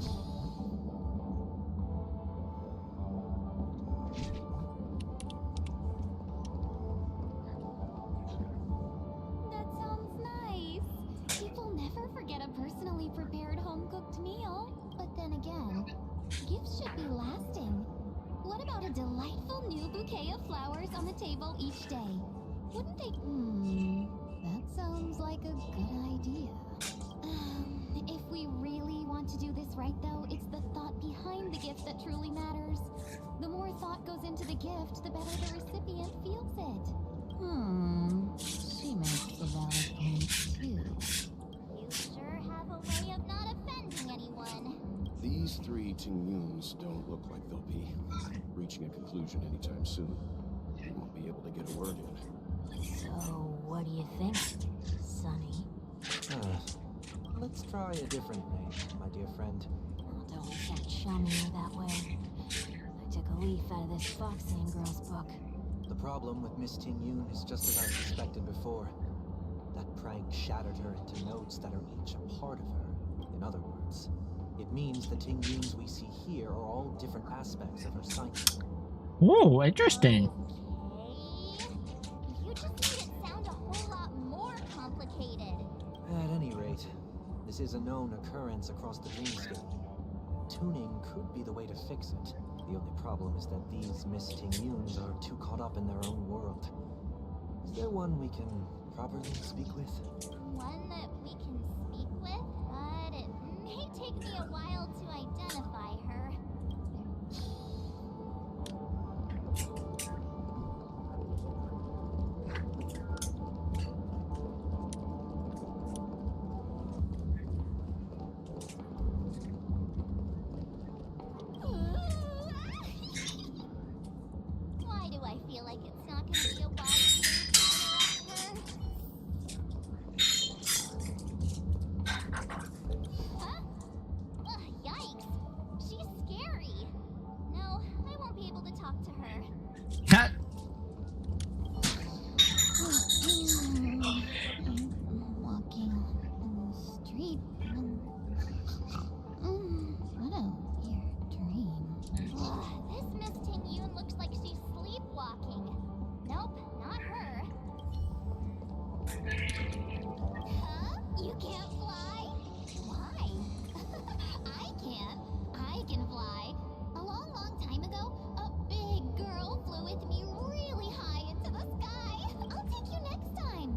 That sounds nice. People never forget a personally prepared home-cooked meal. But then again, gifts should be lasting. What about a delightful new bouquet of flowers on the table each day? Wouldn't they? That sounds like a good idea. If we really want to do this right, though, it's the thought behind the gift that truly matters. The more thought goes into the gift, the better the recipient feels it. She makes a valid point, too. You sure have a way of not offending anyone. These three Ting-Yoons don't look like they'll be reaching a conclusion anytime soon. We won't be able to get a word in. So, what do you think, Sonny? Let's try a different name, my dear friend. Oh, don't sound chummier that way. I took a leaf out of this Foxian girl's book. The problem with Miss Ting-Yoon is just as I suspected before. That prank shattered her into notes that are each a part of her. In other words, it means the Ting-Yoons we see here are all different aspects of her psyche. Ooh, interesting. You just made it sound a whole lot more complicated. At any rate, this is a known occurrence across the dreamscape. Tuning could be the way to fix it. The only problem is that these Miss Ting-Yuns are too caught up in their own world. Is there one we can properly speak with? One that we can speak with, but it may take me a while to identify her. Why do I feel like it's not going to be a wise move to interrupt her? Huh? Yikes. She's scary. No, I won't be able to talk to her. Cut. Walking in the street. What a weird dream. This Miss Ting-Yun looks like she's sleepwalking. Nope, not her. Huh? You can't fly? Why? I can. I can fly. A long, long time ago, a big girl flew with me really high into the sky. I'll take you next time.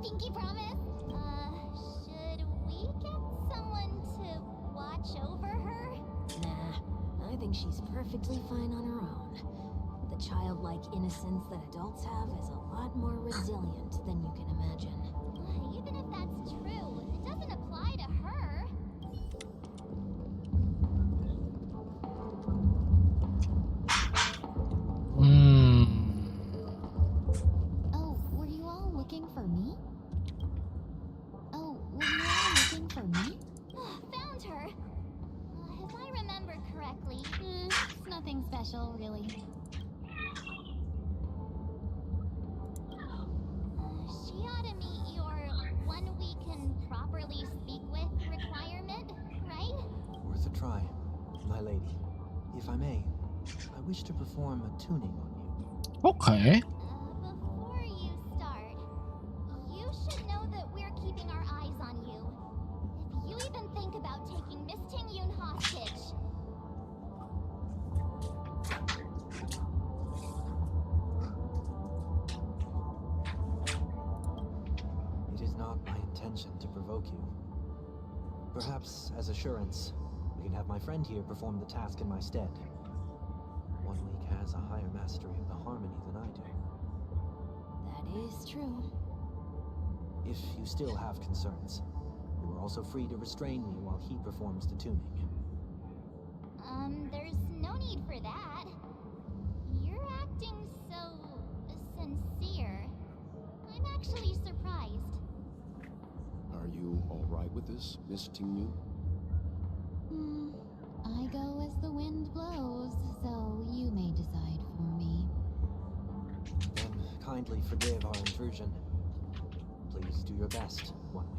Pinky promise? Should we get someone to watch over her? Nah, I think she's perfectly fine on her own. The childlike innocence that adults have is a lot more resilient than you can imagine. Even if that's true, it doesn't apply to her. Oh, were you all looking for me? Found her. If I remember correctly, it's nothing special, really. She ought to meet your one we can properly speak with requirement, right? Worth a try, my lady. If I may, I wish to perform a tuning on you. Okay. Before you start, you should know that we're keeping our eyes on you. If you even think about taking Miss Ting-Yun hostage. It is not my intention to provoke you. Perhaps, as assurance, we can have my friend here perform the task in my stead. One week has a higher mastery of the harmony than I do. That is true. If you still have concerns, you are also free to restrain me while he performs the tuning. There's no need for that. You're acting so sincere. I'm actually surprised. Are you all right with this, Miss Ting-Yun? I go as the wind blows, so you may decide for me. Then kindly forgive our intrusion. Please do your best, 1 week.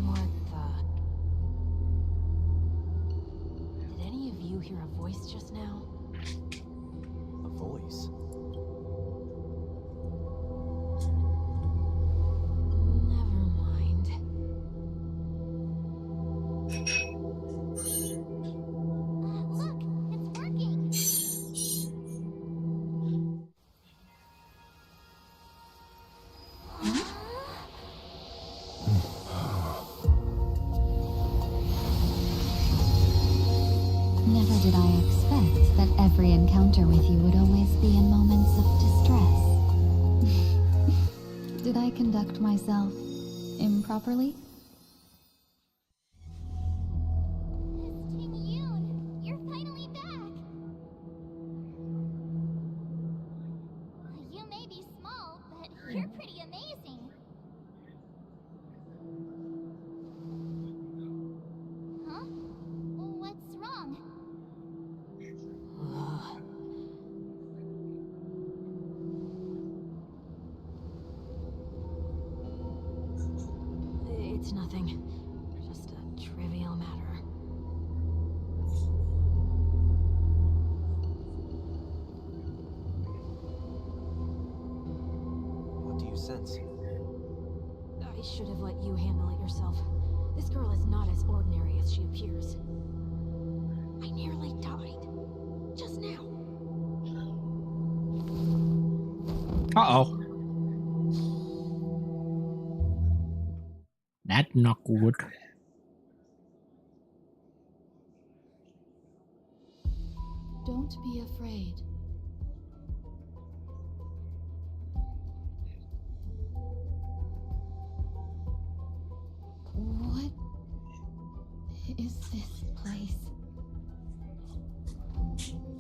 What the? Did any of you hear a voice just now? A voice? Never mind. Look, it's working. Never did I expect that every encounter with you would always be in moments of distress. Did I conduct myself improperly? Miss Ting-Yun, you're finally back. You may be small, but you're pretty amazing. Huh? What's wrong? It's nothing. Just a trivial matter. What do you sense? I should have let you handle it yourself. This girl is not as ordinary as she appears. I nearly died. Just now. Uh-oh. That's not good. Don't be afraid. What is this place?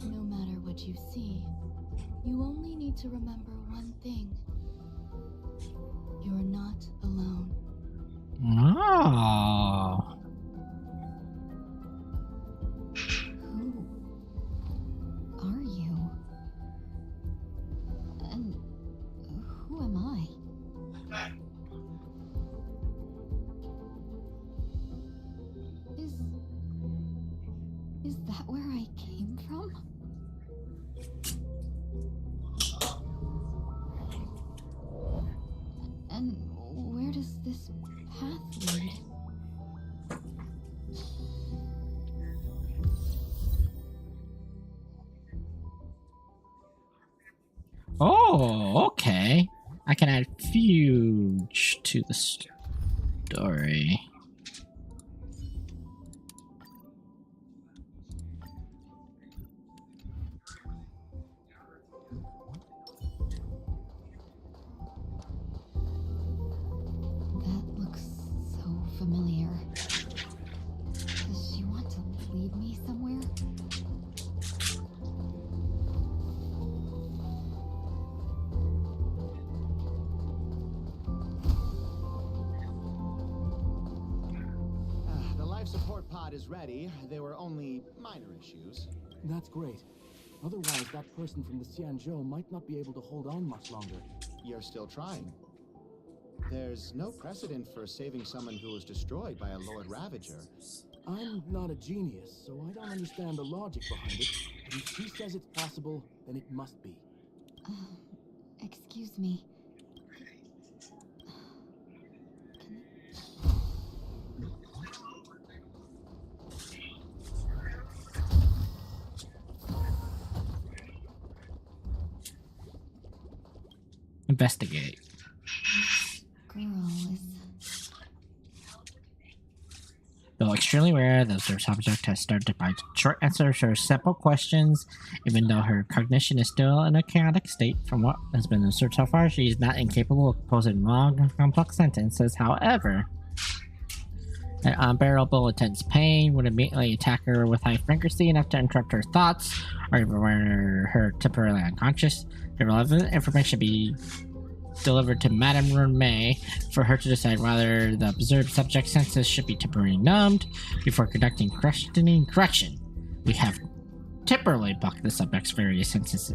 No matter what you see, you only need to remember one thing. You're not alone. Oh. Who are you? And who am I? Is that where I came from? And where does this path lead? Oh, okay. I can add Fuge to the story. That looks so familiar. Does she want to lead me somewhere? The life support pod is ready. There were only minor issues. That's great. Otherwise, that person from the Xianzhou might not be able to hold on much longer. You're still trying. There's no precedent for saving someone who was destroyed by a Lord Ravager. I'm not a genius, so I don't understand the logic behind it. But if she says it's possible, then it must be. Excuse me. Investigate. Girl is... Though extremely rare, the observed subject has started to provide short answers to simple questions. Even though her cognition is still in a chaotic state, from what has been observed so far, she is not incapable of composing long and complex sentences. However, an unbearable intense pain would immediately attack her with high frequency enough to interrupt her thoughts, or even render her temporarily unconscious. The relevant information should be delivered to Madame Remy for her to decide whether the observed subject senses should be temporarily numbed before conducting questioning. Correction. We have temporarily blocked the subject's various senses,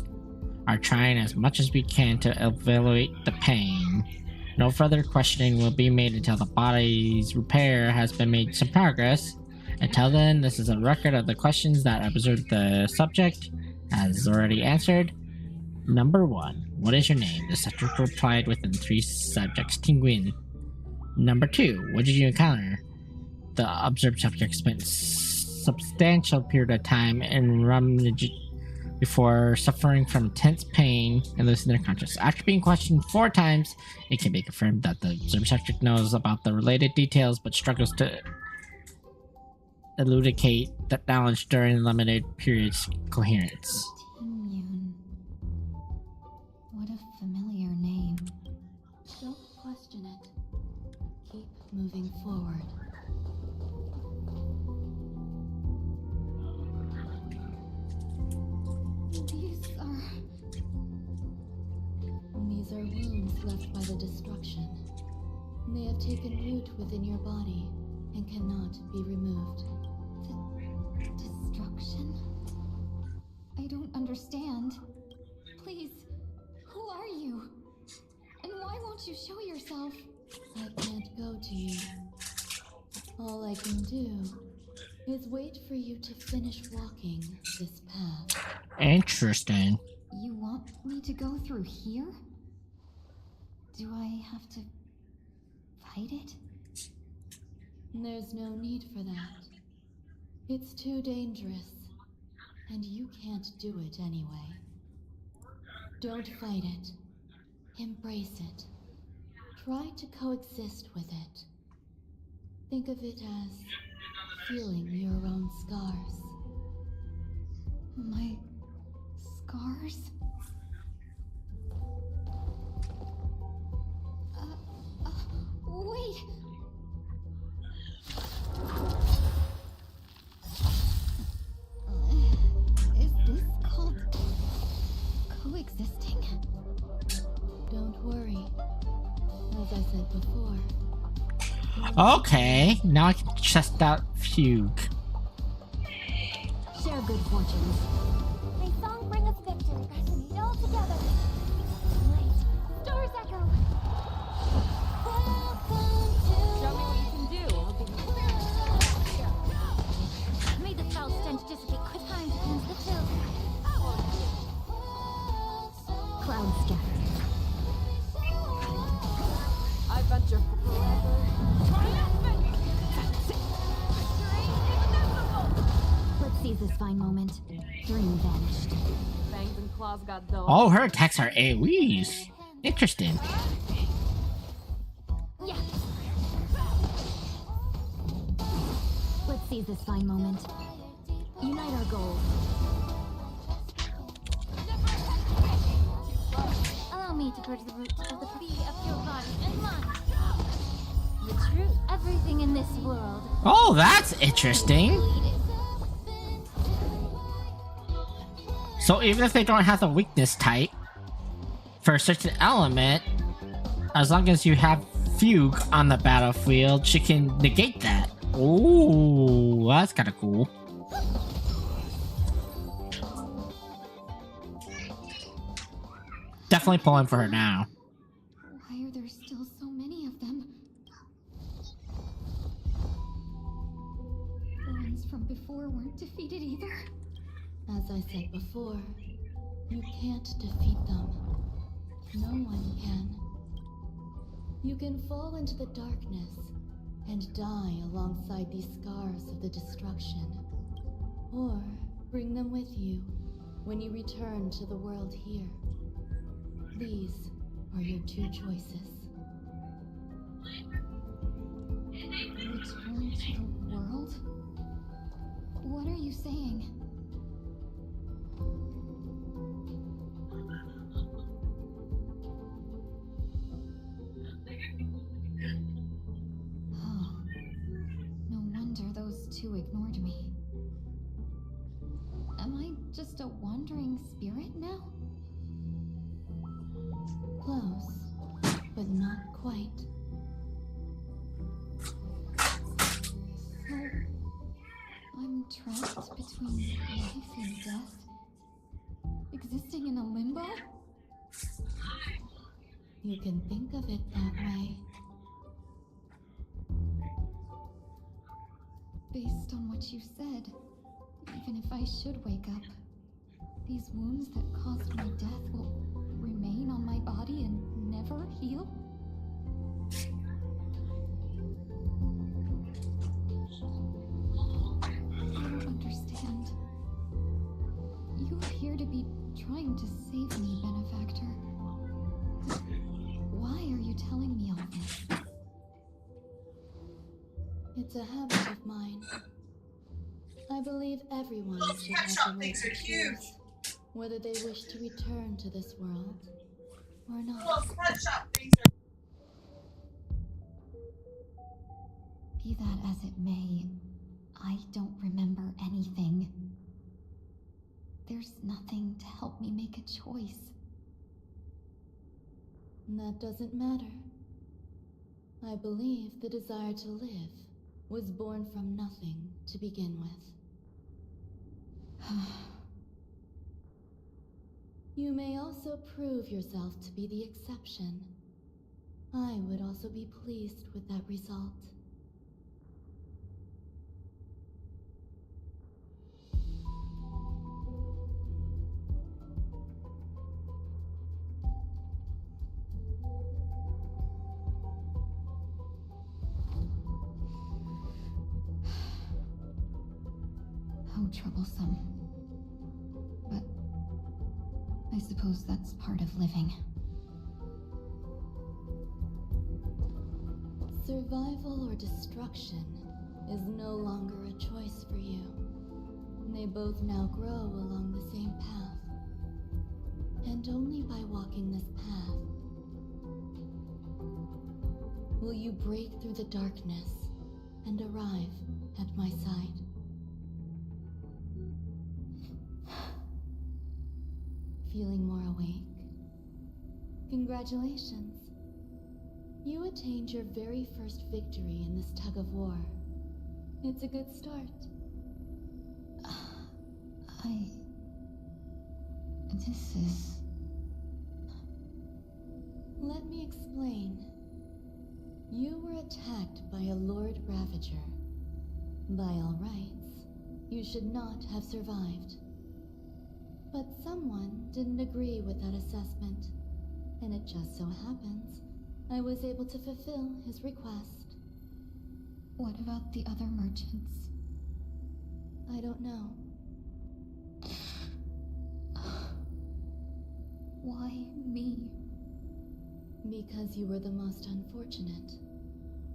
are trying as much as we can to evaluate the pain. No further questioning will be made until the body's repair has been made some progress. Until then, this is a record of the questions that observed the subject has already answered. Number 1. What is your name? The subject replied within 3 subjects. Tinguin. Number 2. What did you encounter? The observed subject spent substantial period of time in rummage before suffering from intense pain and losing their consciousness. After being questioned 4 times, it can be confirmed that the observed subject knows about the related details but struggles to elucidate that knowledge during limited periods of coherence. What a familiar name. Don't question it. Keep moving forward. These are wounds left by the destruction. They have taken root within your body and cannot be removed. The destruction? I don't understand. Please, who are you? And why won't you show yourself? I can't go to you. All I can do is wait for you to finish walking this path. Interesting. You want me to go through here? Do I have to fight it? There's no need for that. It's too dangerous, and you can't do it anyway. Don't fight it. Embrace it. Try to coexist with it. Think of it as feeling your own scars. My scars? Wait! Is this called coexisting? Don't worry. As I said before. Okay, now I can test out Fugue. Share good fortunes. May song bring us victory. Meet all together. Wait, Stars Echo. Show me what you can do. I'll give you. May the foul stench dissipate. Quick time to cleanse the field. Cloud scattered. I venture forever. Let's seize this fine moment. Dream vanished. Fangs and claws got dull. Oh, her attacks are AoEs. Interesting. Yeah. Let's seize this fine moment. Unite our goals. Allow me to purge the roots of the tree of your body and mind. The truth, everything in this world. Oh, that's interesting. So even if they don't have the weakness type for a certain element, as long as you have Fugue on the battlefield, she can negate that. Ooh, that's kind of cool. Definitely pulling for her now. Why are there still so many of them? The ones from before weren't defeated either. As I said before, you can't defeat them. No one can. You can fall into the darkness and die alongside these scars of the destruction. Or bring them with you when you return to the world here. These are your two choices. Return to the world? What are you saying? Oh, no wonder those two ignored me. Am I just a wandering spirit now? Close, but not quite. So, I'm trapped between life and death? Existing in a limbo? You can think of it that way. Based on what you said, even if I should wake up, these wounds that caused my death will remain on my body and never heal? I don't understand. You appear to be trying to save me, benefactor. Why are you telling me all this? It's a habit of mine. I believe everyone should have the right to choose whether they wish to return to this world or not. Be that as it may, I don't remember anything. There's nothing to help me make a choice. That doesn't matter. I believe the desire to live was born from nothing to begin with. You may also prove yourself to be the exception. I would also be pleased with that result. troublesome. But I suppose that's part of living. Survival or destruction is no longer a choice for you. They both now grow along the same path. And only by walking this path will you break through the darkness and arrive at my side. Feeling more awake? Congratulations. You attained your very first victory in this tug of war. It's a good start. This is... Let me explain. You were attacked by a Lord Ravager. By all rights, you should not have survived. But someone didn't agree with that assessment, and it just so happens I was able to fulfill his request. What about the other merchants? I don't know. Why me? Because you were the most unfortunate.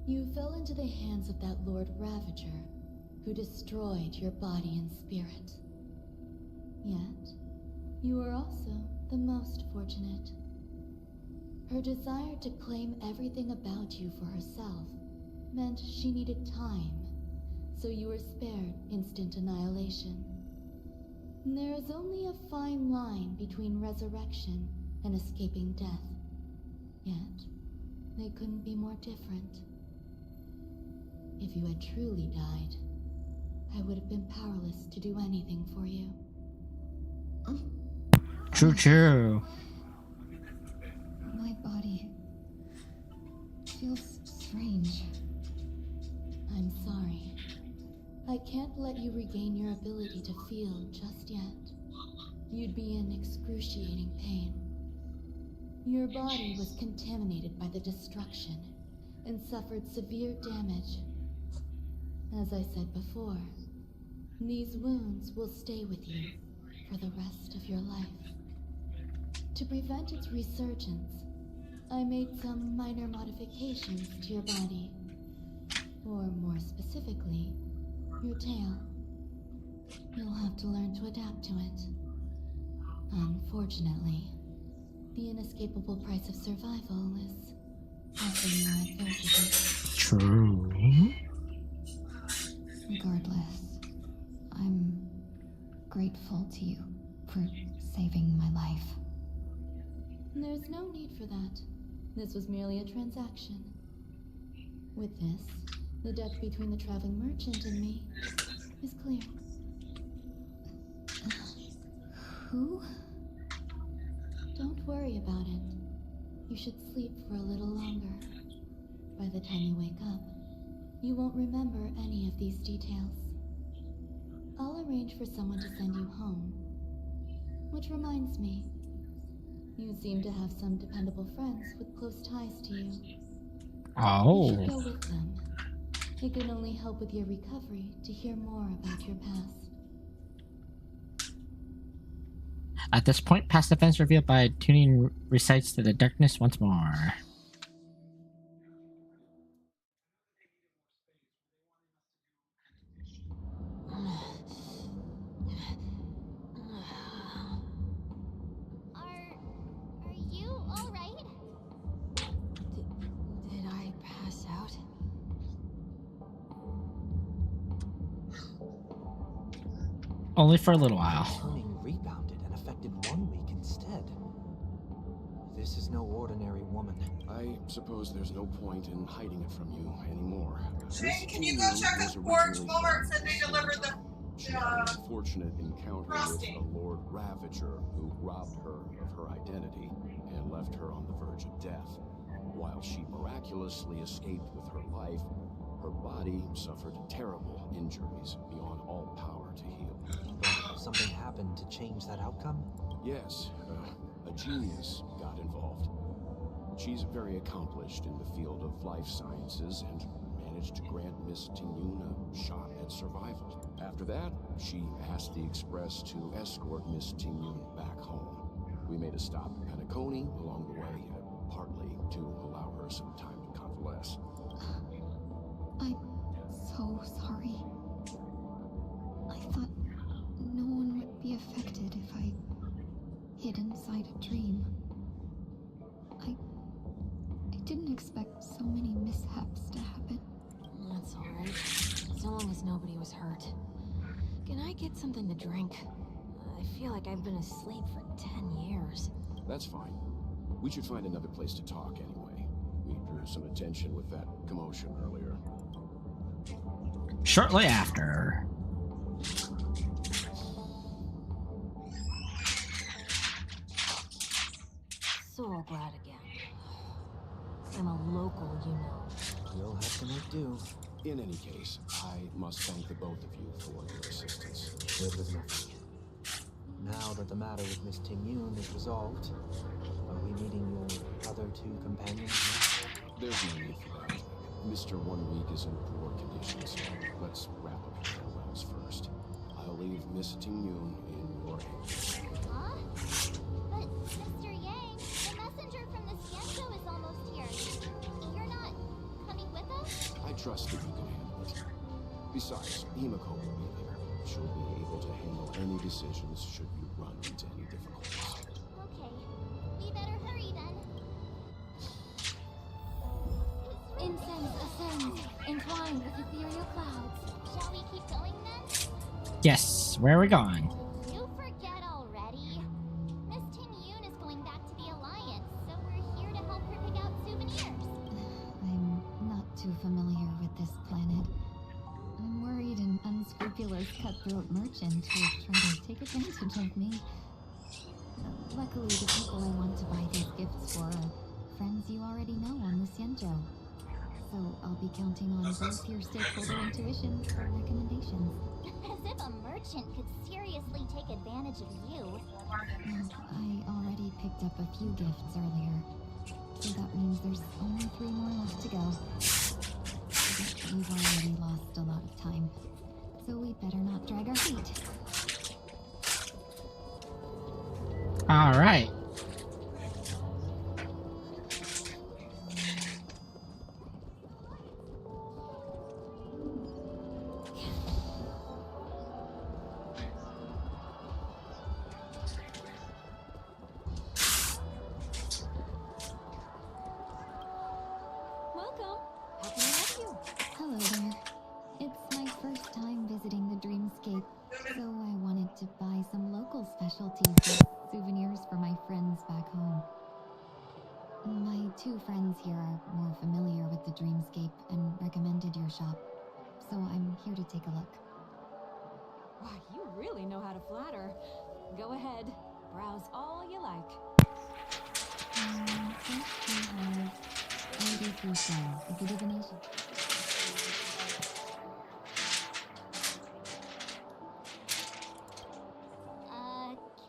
You fell into the hands of that Lord Ravager, who destroyed your body and spirit. Yet, you were also the most fortunate. Her desire to claim everything about you for herself meant she needed time, so you were spared instant annihilation. There is only a fine line between resurrection and escaping death. Yet, they couldn't be more different. If you had truly died, I would have been powerless to do anything for you. True. My body feels strange. I'm sorry. I can't let you regain your ability to feel just yet. You'd be in excruciating pain. Your body was contaminated by the destruction and suffered severe damage. As I said before, these wounds will stay with you for the rest of your life. To prevent its resurgence, I made some minor modifications to your body. Or more specifically, your tail. You'll have to learn to adapt to it. Unfortunately, the inescapable price of survival is often more adversity. True. Regardless, I'm grateful to you for saving my life. There's no need for that. This was merely a transaction. With this, the debt between the traveling merchant and me is clear. Who? Don't worry about it. You should sleep for a little longer. By the time you wake up, you won't remember any of these details. I'll arrange for someone to send you home. Which reminds me, you seem to have some dependable friends with close ties to you. Oh. You should go with them. It can only help with your recovery to hear more about your past. At this point, past events revealed by tuning recites to the darkness once more. Are you all right? Did I pass out? Only for a little while. Tuning rebounded and affected 1 week instead. This is no ordinary woman. I suppose there's no point in hiding it from you anymore. Shane, can you go check the porch? Walmart said they delivered the She had an unfortunate encounter frosting. with a Lord Ravager who robbed her of her identity and left her on the verge of death. While she miraculously escaped with her life, her body suffered terrible injuries beyond all power to heal. But something happened to change that outcome? Yes, a genius got involved. She's very accomplished in the field of life sciences and managed to grant Miss Tingyun a shot at survival. After that, she asked the Express to escort Miss Tingyun back home. We made a stop at Penacony along the way, partly to allow her some time to convalesce. I'm so sorry. I thought no one would be affected if I hid inside a dream. I didn't expect so many mishaps to happen. That's alright. As long as nobody was hurt. Can I get something to drink? I feel like I've been asleep for 10 years. That's fine. We should find another place to talk anyway. We drew some attention with that commotion earlier. Shortly after. So glad again. I'm a local, you know. You'll have to make do. In any case, I must thank the both of you for your assistance. It was nothing. Now that the matter with Miss Tingyun is resolved, are we meeting your other two companions now? There's no need for that. Mr. 1 Week is in poor condition, so let's wrap up the farewells first. I'll leave Miss Tingyun in your hands. Huh? But, Mr. Yang, the messenger from the Siento is almost here. You're not coming with us? I trust that you can handle it. Besides, Himiko will be there. She'll be able to handle any decisions should you run into any difficulties. Okay. We better hurry then. Incense ascends, entwined with ethereal clouds. Shall we keep going then? Yes, where are we going? You forget already. Miss Tingyun is going back to the Alliance, so we're here to help her pick out souvenirs. I'm not too familiar with this planet. I'm worried an unscrupulous cutthroat merchant will try to take advantage of me. Luckily, the people I want to buy these gifts for are friends you already know on the Siento. So I'll be counting on both your stakeholder intuitions for recommendations. As if a merchant could seriously take advantage of you. I already picked up a few gifts earlier, so that means there's only 3 more left to go. But we've already lost a lot of time, so we better not drag our feet. All right. Welcome. How can I help you? Hello there. It's my first time visiting the Dreamscape, so I wanted to buy some local specialties as souvenirs for my friends back home. My 2 friends here are more familiar with the Dreamscape and recommended your shop, so I'm here to take a look. Why, you really know how to flatter. Go ahead, browse all you like. First we have 83 shells of the divination.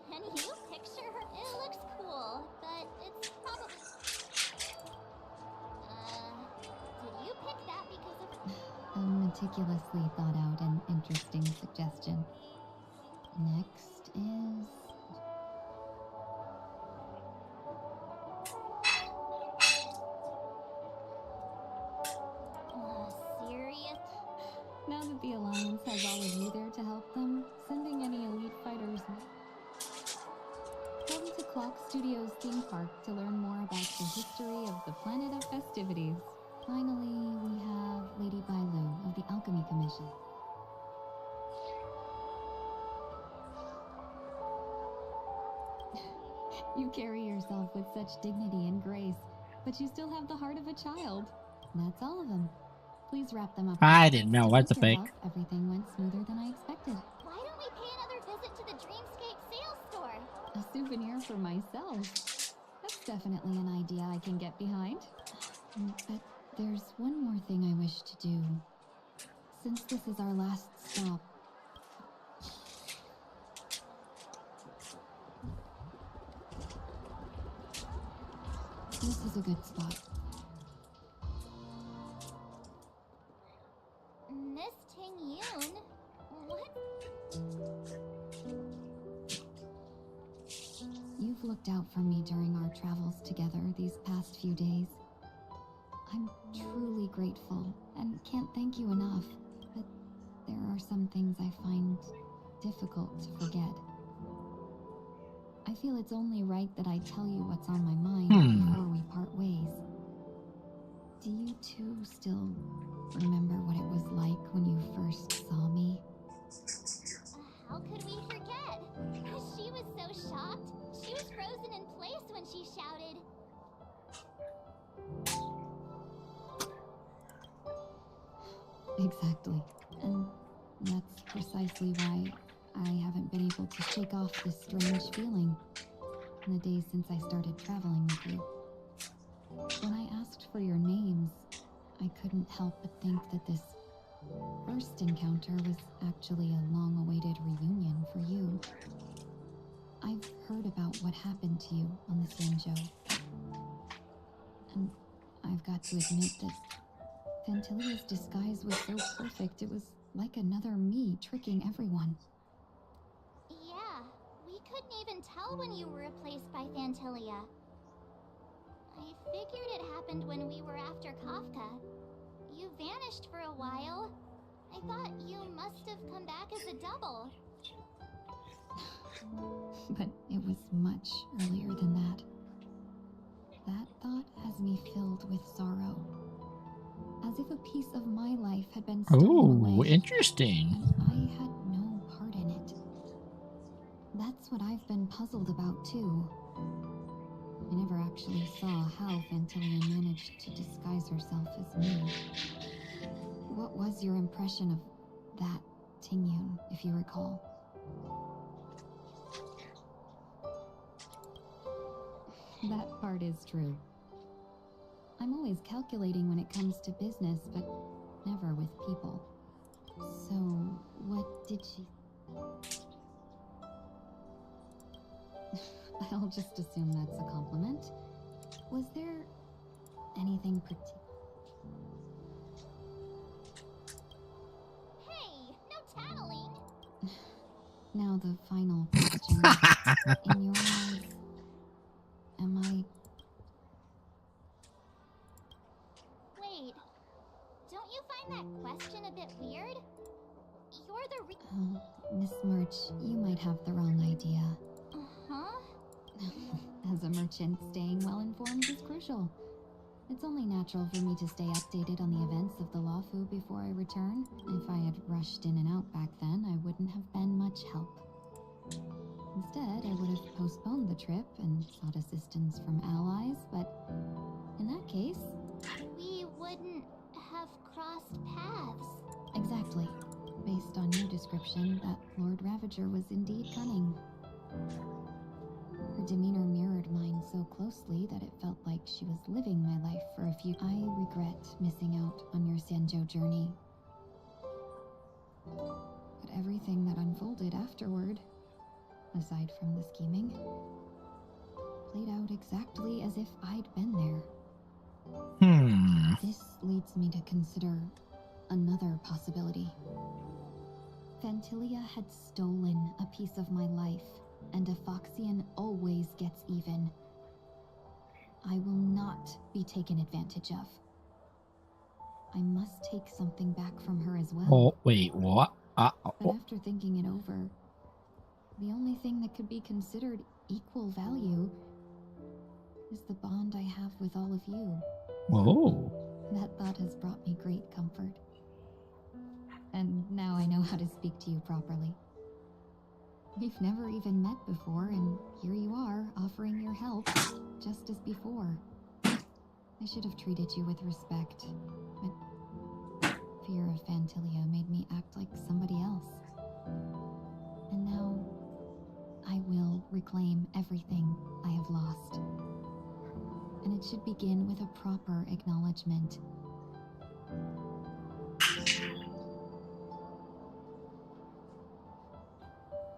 Can you picture her? It looks cool, but it's probably... did you pick that because of... A meticulously thought out and interesting suggestion. Next is... serious? Now that the Alliance has all of you there to help them, sending any elite fighters... Come to Clock Studios theme park to learn more about the history of the Planet of Festivities. Finally, we have Lady Bailu of the Alchemy Commission. You carry yourself with such dignity and grace, but you still have the heart of a child. That's all of them. Please wrap them up. I didn't know what to pick. Everything went smoother than I expected. Why don't we pay another visit to the Dreamscape sales store? A souvenir for myself. That's definitely an idea I can get behind. But there's one more thing I wish to do. Since this is our last stop, this is a good spot. looked out for me during our travels together these past few days. I'm truly grateful and can't thank you enough, but there are some things I find difficult to forget. I feel it's only right that I tell you what's on my mind before we part ways. Do you two still remember what it was like when you first saw me? How could we forget? She was so shocked. She was frozen in place when she shouted. Exactly. And that's precisely why I haven't been able to shake off this strange feeling in the days since I started traveling with you. When I asked for your names, I couldn't help but think that this first encounter was actually a long-awaited reunion for you. I've heard about what happened to you on the Sanjo. And I've got to admit that Fantilia's disguise was so perfect, it was like another me tricking everyone. Yeah, we couldn't even tell when you were replaced by Fantilia. I figured it happened when we were after Kafka. You vanished for a while. I thought you must have come back as a double. But it was much earlier than that. That thought has me filled with sorrow. As if a piece of my life had been stolen away. Interesting. And I had no part in it. That's what I've been puzzled about too. I never actually saw how Fantilia managed to disguise herself as me. What was your impression of that Tingyun, if you recall? That part is true. I'm always calculating when it comes to business, but never with people. So, what did she... I'll just assume that's a compliment. Was there anything particular? Hey, no tattling! Now the final question. In your eyes, am I... Wait, don't you find that question a bit weird? You're the Miss Murch, you might have the wrong idea. Uh-huh? As a merchant, staying well informed is crucial. It's only natural for me to stay updated on the events of the Lawfu before I return. If I had rushed in and out back then, I wouldn't have been much help. Instead, I would have postponed the trip and sought assistance from allies, but in that case... We wouldn't have crossed paths. Exactly. Based on your description, that Lord Ravager was indeed cunning. Her demeanor mirrored mine so closely that it felt like she was living my life for a few... I regret missing out on your Sanjo journey. But everything that unfolded afterward, aside from the scheming, played out exactly as if I'd been there. This leads me to consider another possibility. Fantilia had stolen a piece of my life, and a Foxian always gets even. I will not be taken advantage of. I must take something back from her as well. Oh, wait, what? But after thinking it over, the only thing that could be considered equal value is the bond I have with all of you. Whoa. That thought has brought me great comfort. And now I know how to speak to you properly. We've never even met before, and here you are, offering your help, just as before. I should have treated you with respect, but fear of Fantilia made me act like somebody else. And now, I will reclaim everything I have lost. And it should begin with a proper acknowledgement.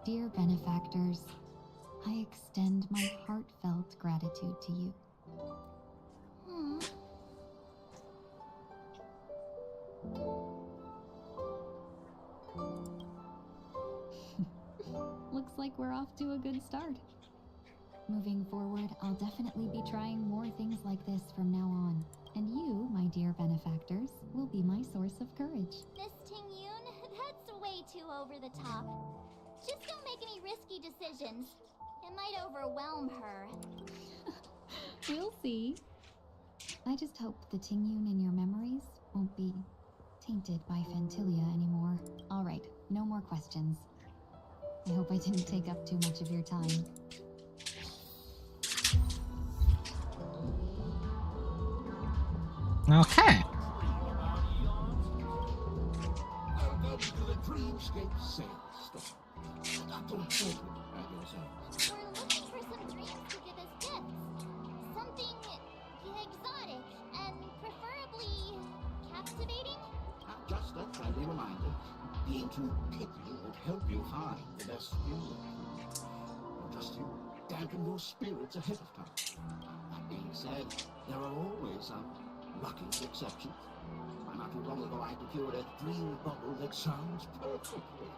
Dear benefactors, I extend my heartfelt gratitude to you. Looks like we're off to a good start. Moving forward, I'll definitely be trying more things like this from now on. And you, my dear benefactors, will be my source of courage. Miss Ting-Yoon, that's way too over the top. Just don't make any risky decisions. It might overwhelm her. We'll see. I just hope the Ting-Yoon in your memories won't be tainted by Phantilia anymore. All right, no more questions. I hope I didn't take up too much of your time. Okay. Welcome to the Dreamscape Sales Store. Dr. Frederick at your service. We're looking for some dreams to give us gifts. Something exotic and preferably captivating. Just a friendly reminder. Being too picky would help you find the best dream. Or just to dampen your spirits ahead of time. That being said, there are always some lucky exceptions. Not too long ago, I procured a dream bubble that sounds perfectly.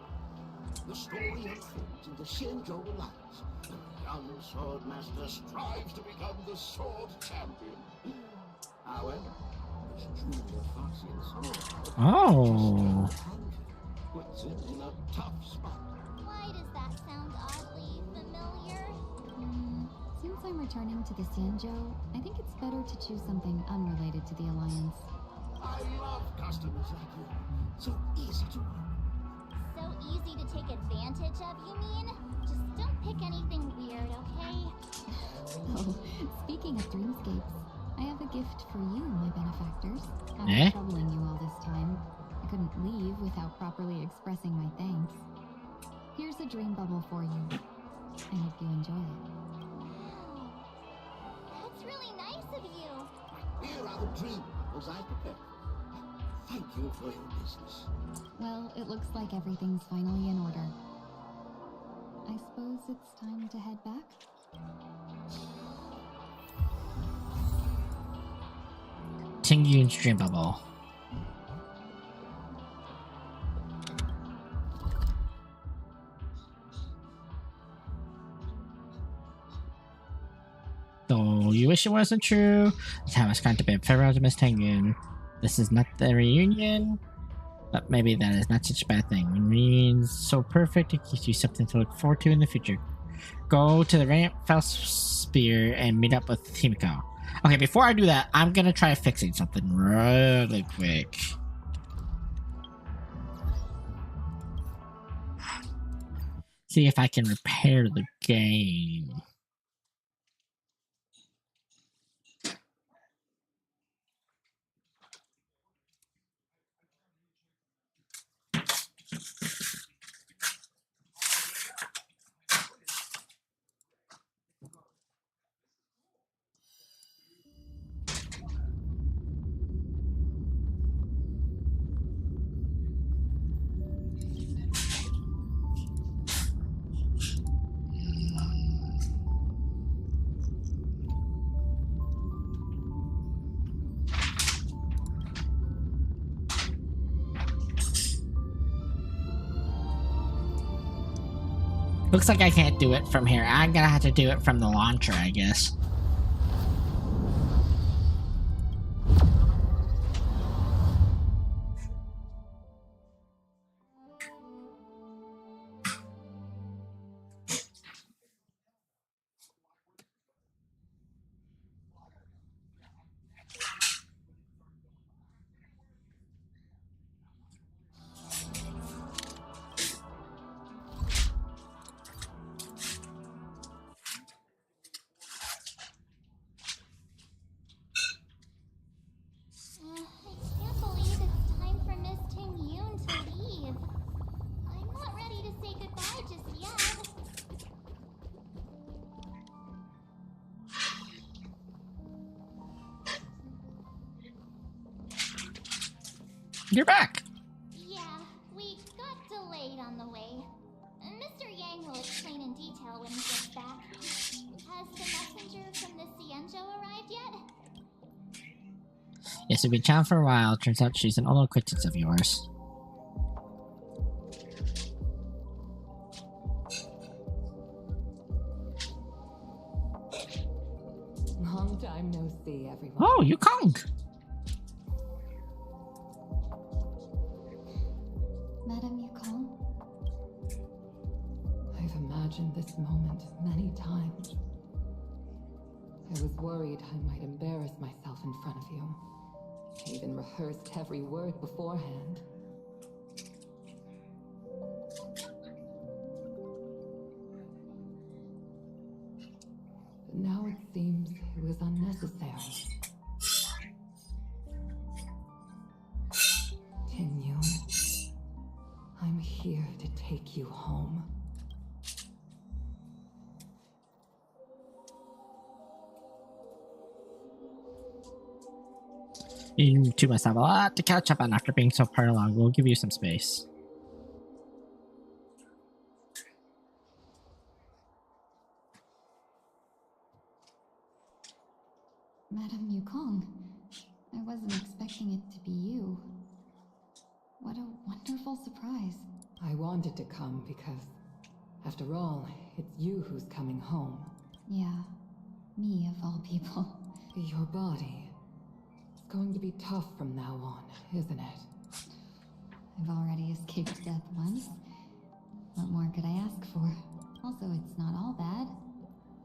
The story unfolds in the Shinjo Alliance. The young sword master strives to become the sword champion. However, his junior Foxian sword Oh. puts him in a tough spot. Why does that sound oddly familiar? Since I'm returning to the Sanjo, I think it's better to choose something unrelated to the Alliance. I love customers like you. So easy to work. So easy to take advantage of, you mean? Just don't pick anything weird, okay? Oh, speaking of dreamscapes, I have a gift for you, my benefactors. I've Eh? been troubling you all this time. I couldn't leave without properly expressing my thanks. Here's a dream bubble for you. I hope you enjoy it. Wow. That's really nice of you. Here are the dream bubbles I prepared. Thank you for your business. Well, it looks like everything's finally in order. I suppose it's time to head back? Ting-Yoon's dream bubble. Though you wish it wasn't true, the time has come to bid farewell to Miss Ting-Yoon. This is not the reunion, but maybe that is not such a bad thing. When reunion's so perfect, it gives you something to look forward to in the future. Go to the Ramp Faust Spear and meet up with Himiko. Okay, before I do that, I'm gonna try fixing something really quick. See if I can repair the game. Looks like I can't do it from here. I'm gonna have to do it from the launcher, I guess. I can't believe it's time for Miss Ting-Yoon to leave. I'm not ready to say goodbye just yet. You're back. Yeah, we got delayed on the way. Mr. Yang will explain in detail when he gets back. Has the messenger from the Cienjo arrived yet? Yes, we've been chatting for a while. Turns out she's an old acquaintance of yours. see everyone. Oh, Yukong! Madame Yukong? I've imagined this moment many times. I was worried I might embarrass myself in front of you. I even rehearsed every word beforehand. But now it seems it was unnecessary. Tin Yun, I'm here to take you home. You two must have a lot to catch up on after being so far along. We'll give you some space. Madame Yukong, I wasn't expecting it to be you. What a wonderful surprise. I wanted to come because, after all, it's you who's coming home. Yeah, me of all people. Your body. It's going to be tough from now on, isn't it? I've already escaped death once. What more could I ask for? Also, it's not all bad.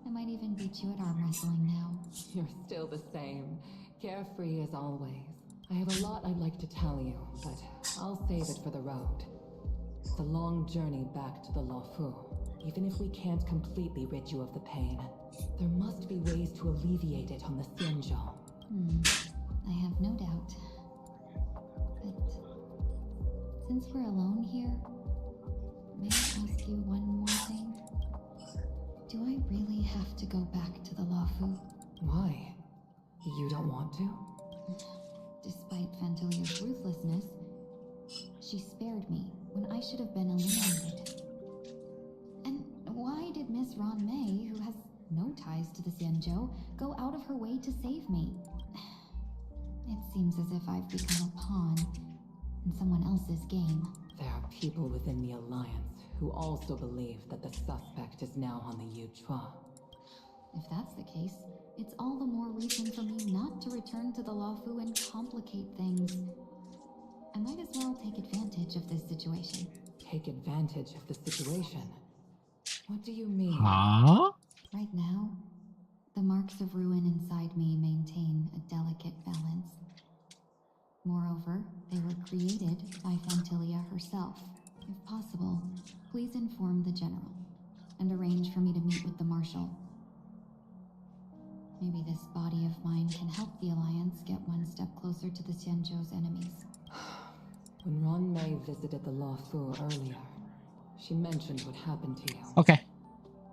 I might even beat you at arm wrestling now. You're still the same, carefree as always. I have a lot I'd like to tell you, but I'll save it for the road. It's a long journey back to the Luofu. Even if we can't completely rid you of the pain, there must be ways to alleviate it on the Xianzhou. I have no doubt. But since we're alone here, may I ask you one more thing? Do I really have to go back to the Luofu? Why? You don't want to? Despite Fantilia's ruthlessness, she spared me when I should have been eliminated. And why did Miss Ron Mei, who has no ties to the Xianzhou, go out of her way to save me? It seems as if I've become a pawn in someone else's game. There are people within the Alliance who also believe that the suspect is now on the Yuchua. If that's the case, it's all the more reason for me not to return to the Luofu and complicate things. I might as well take advantage of this situation. Take advantage of the situation? What do you mean? Huh? Right now, the marks of ruin inside me maintain a delicate balance. Moreover, they were created by Fantilia herself. If possible, please inform the General and arrange for me to meet with the Marshal. Maybe this body of mine can help the Alliance get one step closer to the Xianzhou's enemies. When Ron Mei visited the Luofu earlier, she mentioned what happened to you. Okay.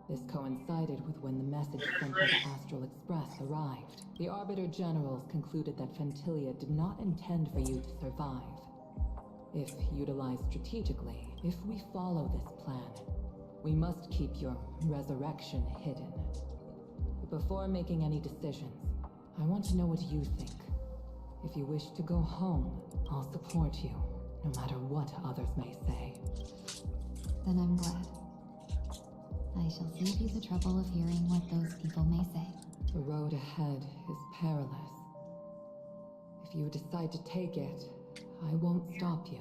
This coincided with when the message sent by the Astral Express arrived. The Arbiter Generals concluded that Fantilia did not intend for you to survive. If utilized strategically, if we follow this plan, we must keep your resurrection hidden. But before making any decisions, I want to know what you think. If you wish to go home, I'll support you, no matter what others may say. Then I'm glad. I shall save you the trouble of hearing what those people may say. The road ahead is perilous. If you decide to take it, I won't stop you.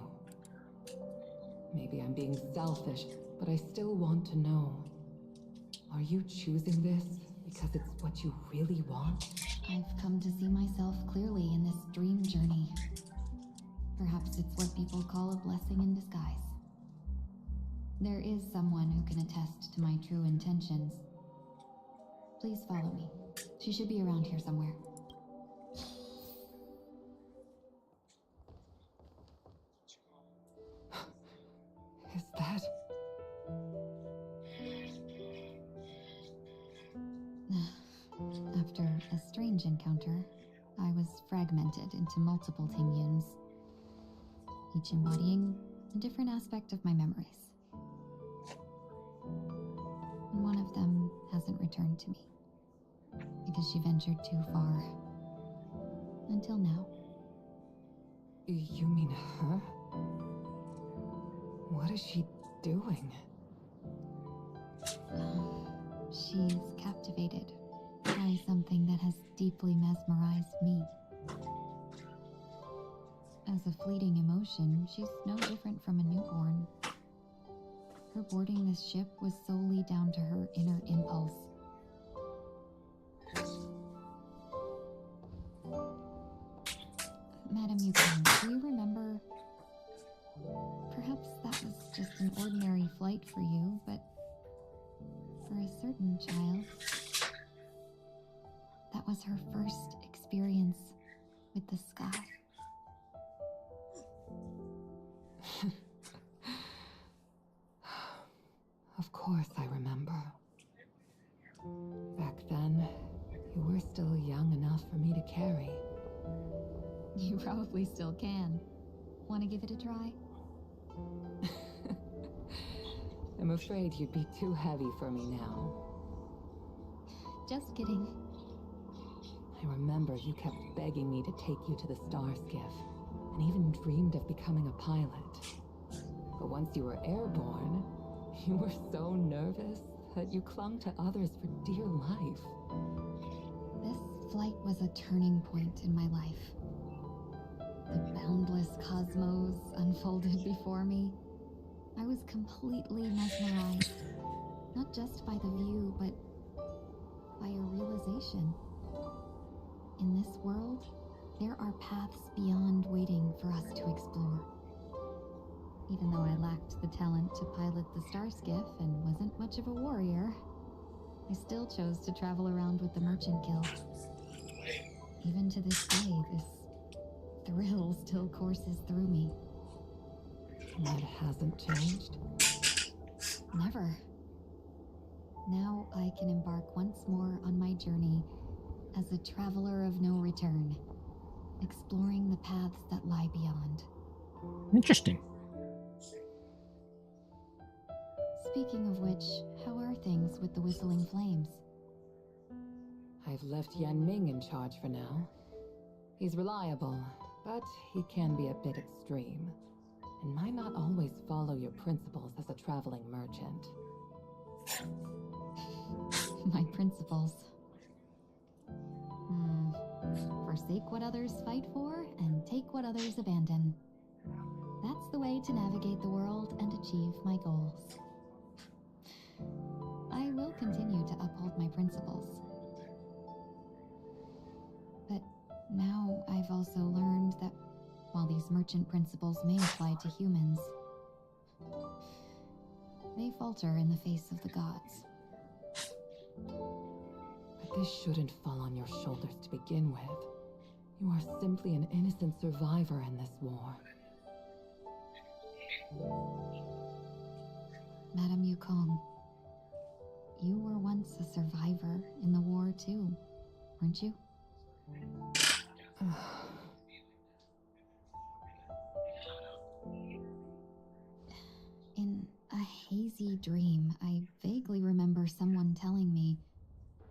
Maybe I'm being selfish, but I still want to know. Are you choosing this because it's what you really want? I've come to see myself clearly in this dream journey. Perhaps it's what people call a blessing in disguise. There is someone who can attest to my true intentions. Please follow me. She should be around here somewhere. Is that... After a strange encounter, I was fragmented into multiple Tingyuns, each embodying a different aspect of my memories. And one of them hasn't returned to me, because she ventured too far. Until now. You mean her? What is she doing? She's captivated by try something that has deeply mesmerized me. As a fleeting emotion, she's no different from a newborn. Her boarding this ship was solely down to her inner impulse. Madam Yukon, do you remember? Perhaps that was just an ordinary flight for you, but for a certain child, that was her first experience with the sky. Of course I remember. Back then, you were still young enough for me to carry. You probably still can. Want to give it a try? I'm afraid you'd be too heavy for me now. Just kidding. I remember you kept begging me to take you to the star skiff, and even dreamed of becoming a pilot. But once you were airborne, you were so nervous that you clung to others for dear life. This flight was a turning point in my life. The boundless cosmos unfolded before me. I was completely mesmerized, not just by the view, but by a realization. In this world, there are paths beyond waiting for us to explore. Even though I lacked the talent to pilot the star skiff and wasn't much of a warrior, I still chose to travel around with the Merchant Guild. Even to this day, this thrill still courses through me. That hasn't changed? Never. Now I can embark once more on my journey as a traveler of no return, exploring the paths that lie beyond. Interesting. Speaking of which, how are things with the Whistling Flames? I've left Yan Ming in charge for now. He's reliable, but he can be a bit extreme, and might not always follow your principles as a traveling merchant. My principles. Forsake what others fight for, and take what others abandon. That's the way to navigate the world and achieve my goals. I will continue to uphold my principles. But now I've also learned that while these merchant principles may apply to humans, they falter in the face of the gods. But this shouldn't fall on your shoulders to begin with. You are simply an innocent survivor in this war. Madam Yukong, you were once a survivor in the war too, weren't you? In a hazy dream, I vaguely remember someone telling me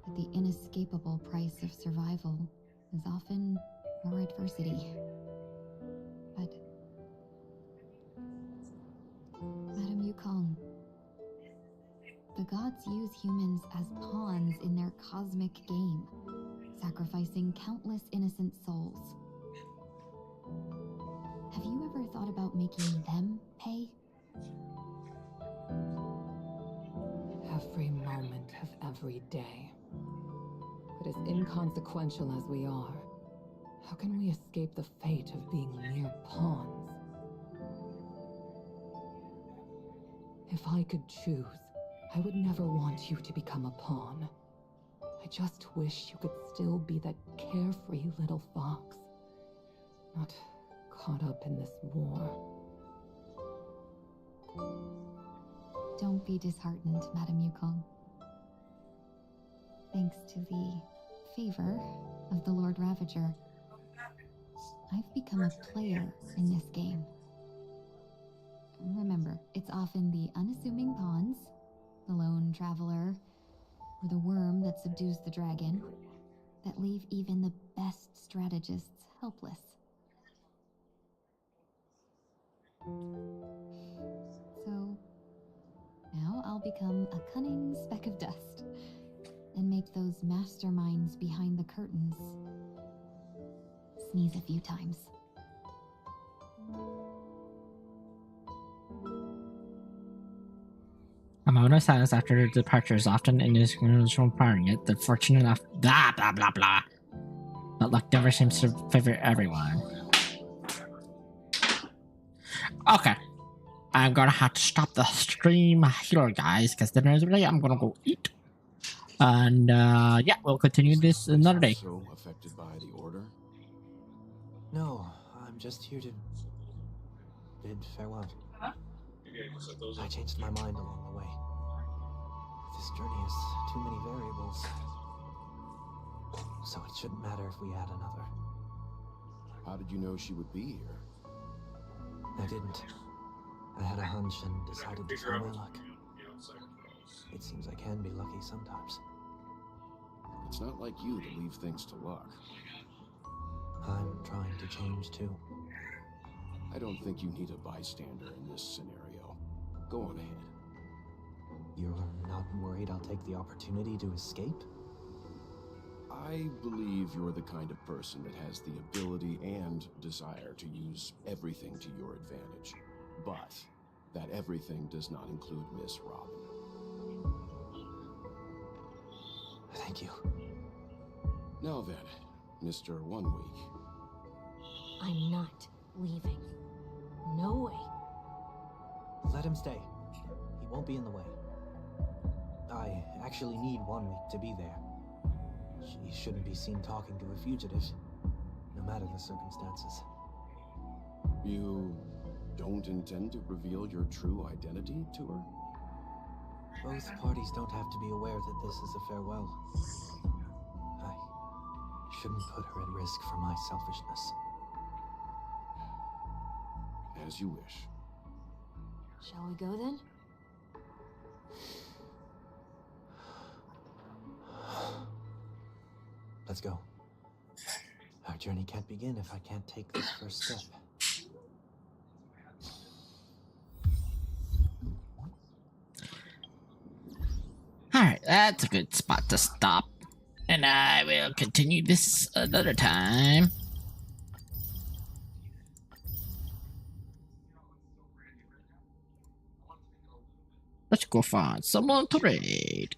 that the inescapable price of survival is often more adversity. But Madam Yukong, the gods use humans as pawns in their cosmic game, sacrificing countless innocent souls. Have you ever thought about making them pay? Every moment of every day. But as inconsequential as we are, how can we escape the fate of being mere pawns? If I could choose, I would never want you to become a pawn. I just wish you could still be that carefree little fox, not caught up in this war. Don't be disheartened, Madam Yukong. Thanks to the favor of the Lord Ravager, I've become a player in this game. Remember, it's often the unassuming pawns, the lone traveler, or the worm that subdues the dragon, that leave even the best strategists helpless. So, now I'll become a cunning speck of dust, and make those masterminds sneeze a few times. A moment of silence after their departure is often indispensable requiring it. They're fortunate enough. Blah blah blah blah. But luck never seems to favor everyone. Okay. I'm gonna have to stop the stream here, guys, because dinner is ready. I'm gonna go eat. And yeah, we'll continue this another day. So affected by the order? No, I'm just here to bid farewell. I changed my mind along the way. This journey has too many variables, so it shouldn't matter if we add another. How did you know she would be here? I didn't. I had a hunch and decided to try my luck. It seems I can be lucky sometimes. It's not like you to leave things to luck. I'm trying to change too. I don't think you need a bystander in this scenario. Go on ahead. You're not worried I'll take the opportunity to escape? I believe you're the kind of person that has the ability and desire to use everything to your advantage. But that everything does not include Miss Robin. Thank you. Now then, Mr. 1 Week. I'm not leaving. No way. Let him stay. He won't be in the way. I actually need 1 week to be there. She shouldn't be seen talking to a fugitive, no matter the circumstances. You don't intend to reveal your true identity to her? Both parties don't have to be aware that this is a farewell. I shouldn't put her at risk for my selfishness. As you wish. Shall we go then? Let's go. Our journey can't begin if I can't take this first step. Alright, that's a good spot to stop. And I will continue this another time. Let's go find someone to raid.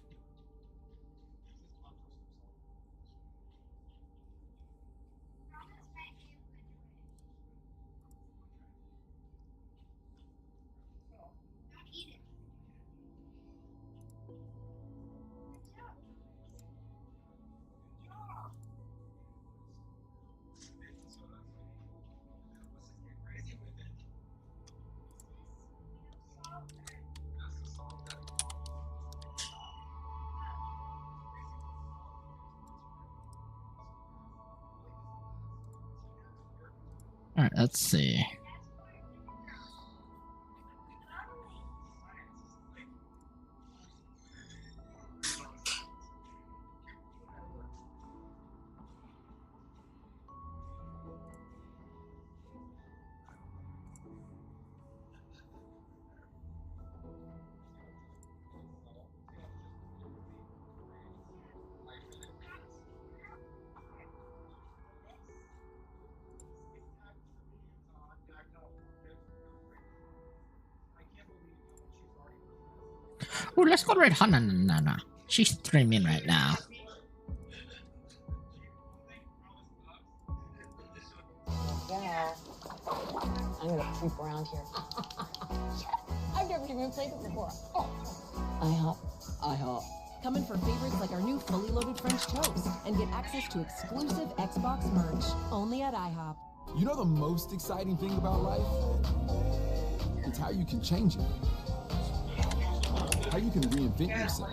Alright, let's see. Oh, let's go raid Hana. No. She's streaming right now. Yeah. I'm gonna creep around here. I've never even played it before. Oh. IHOP. Come in for favorites like our new fully loaded French toast and get access to exclusive Xbox merch only at IHOP. You know the most exciting thing about life? It's how you can change it. How you can reinvent yourself.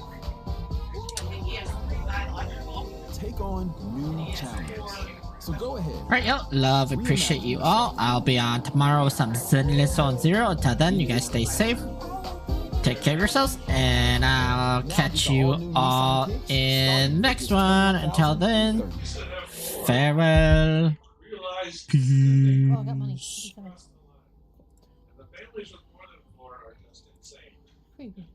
Take on new challenges. So go ahead. Alright, yo, love, appreciate you all. I'll be on tomorrow with some Zenless on Zero. Until then, you guys stay safe. Take care of yourselves, and I'll catch you all in next one. Until then, farewell. Peace. Oh, I got money. And the families with more than 4 are just insane. Pretty good.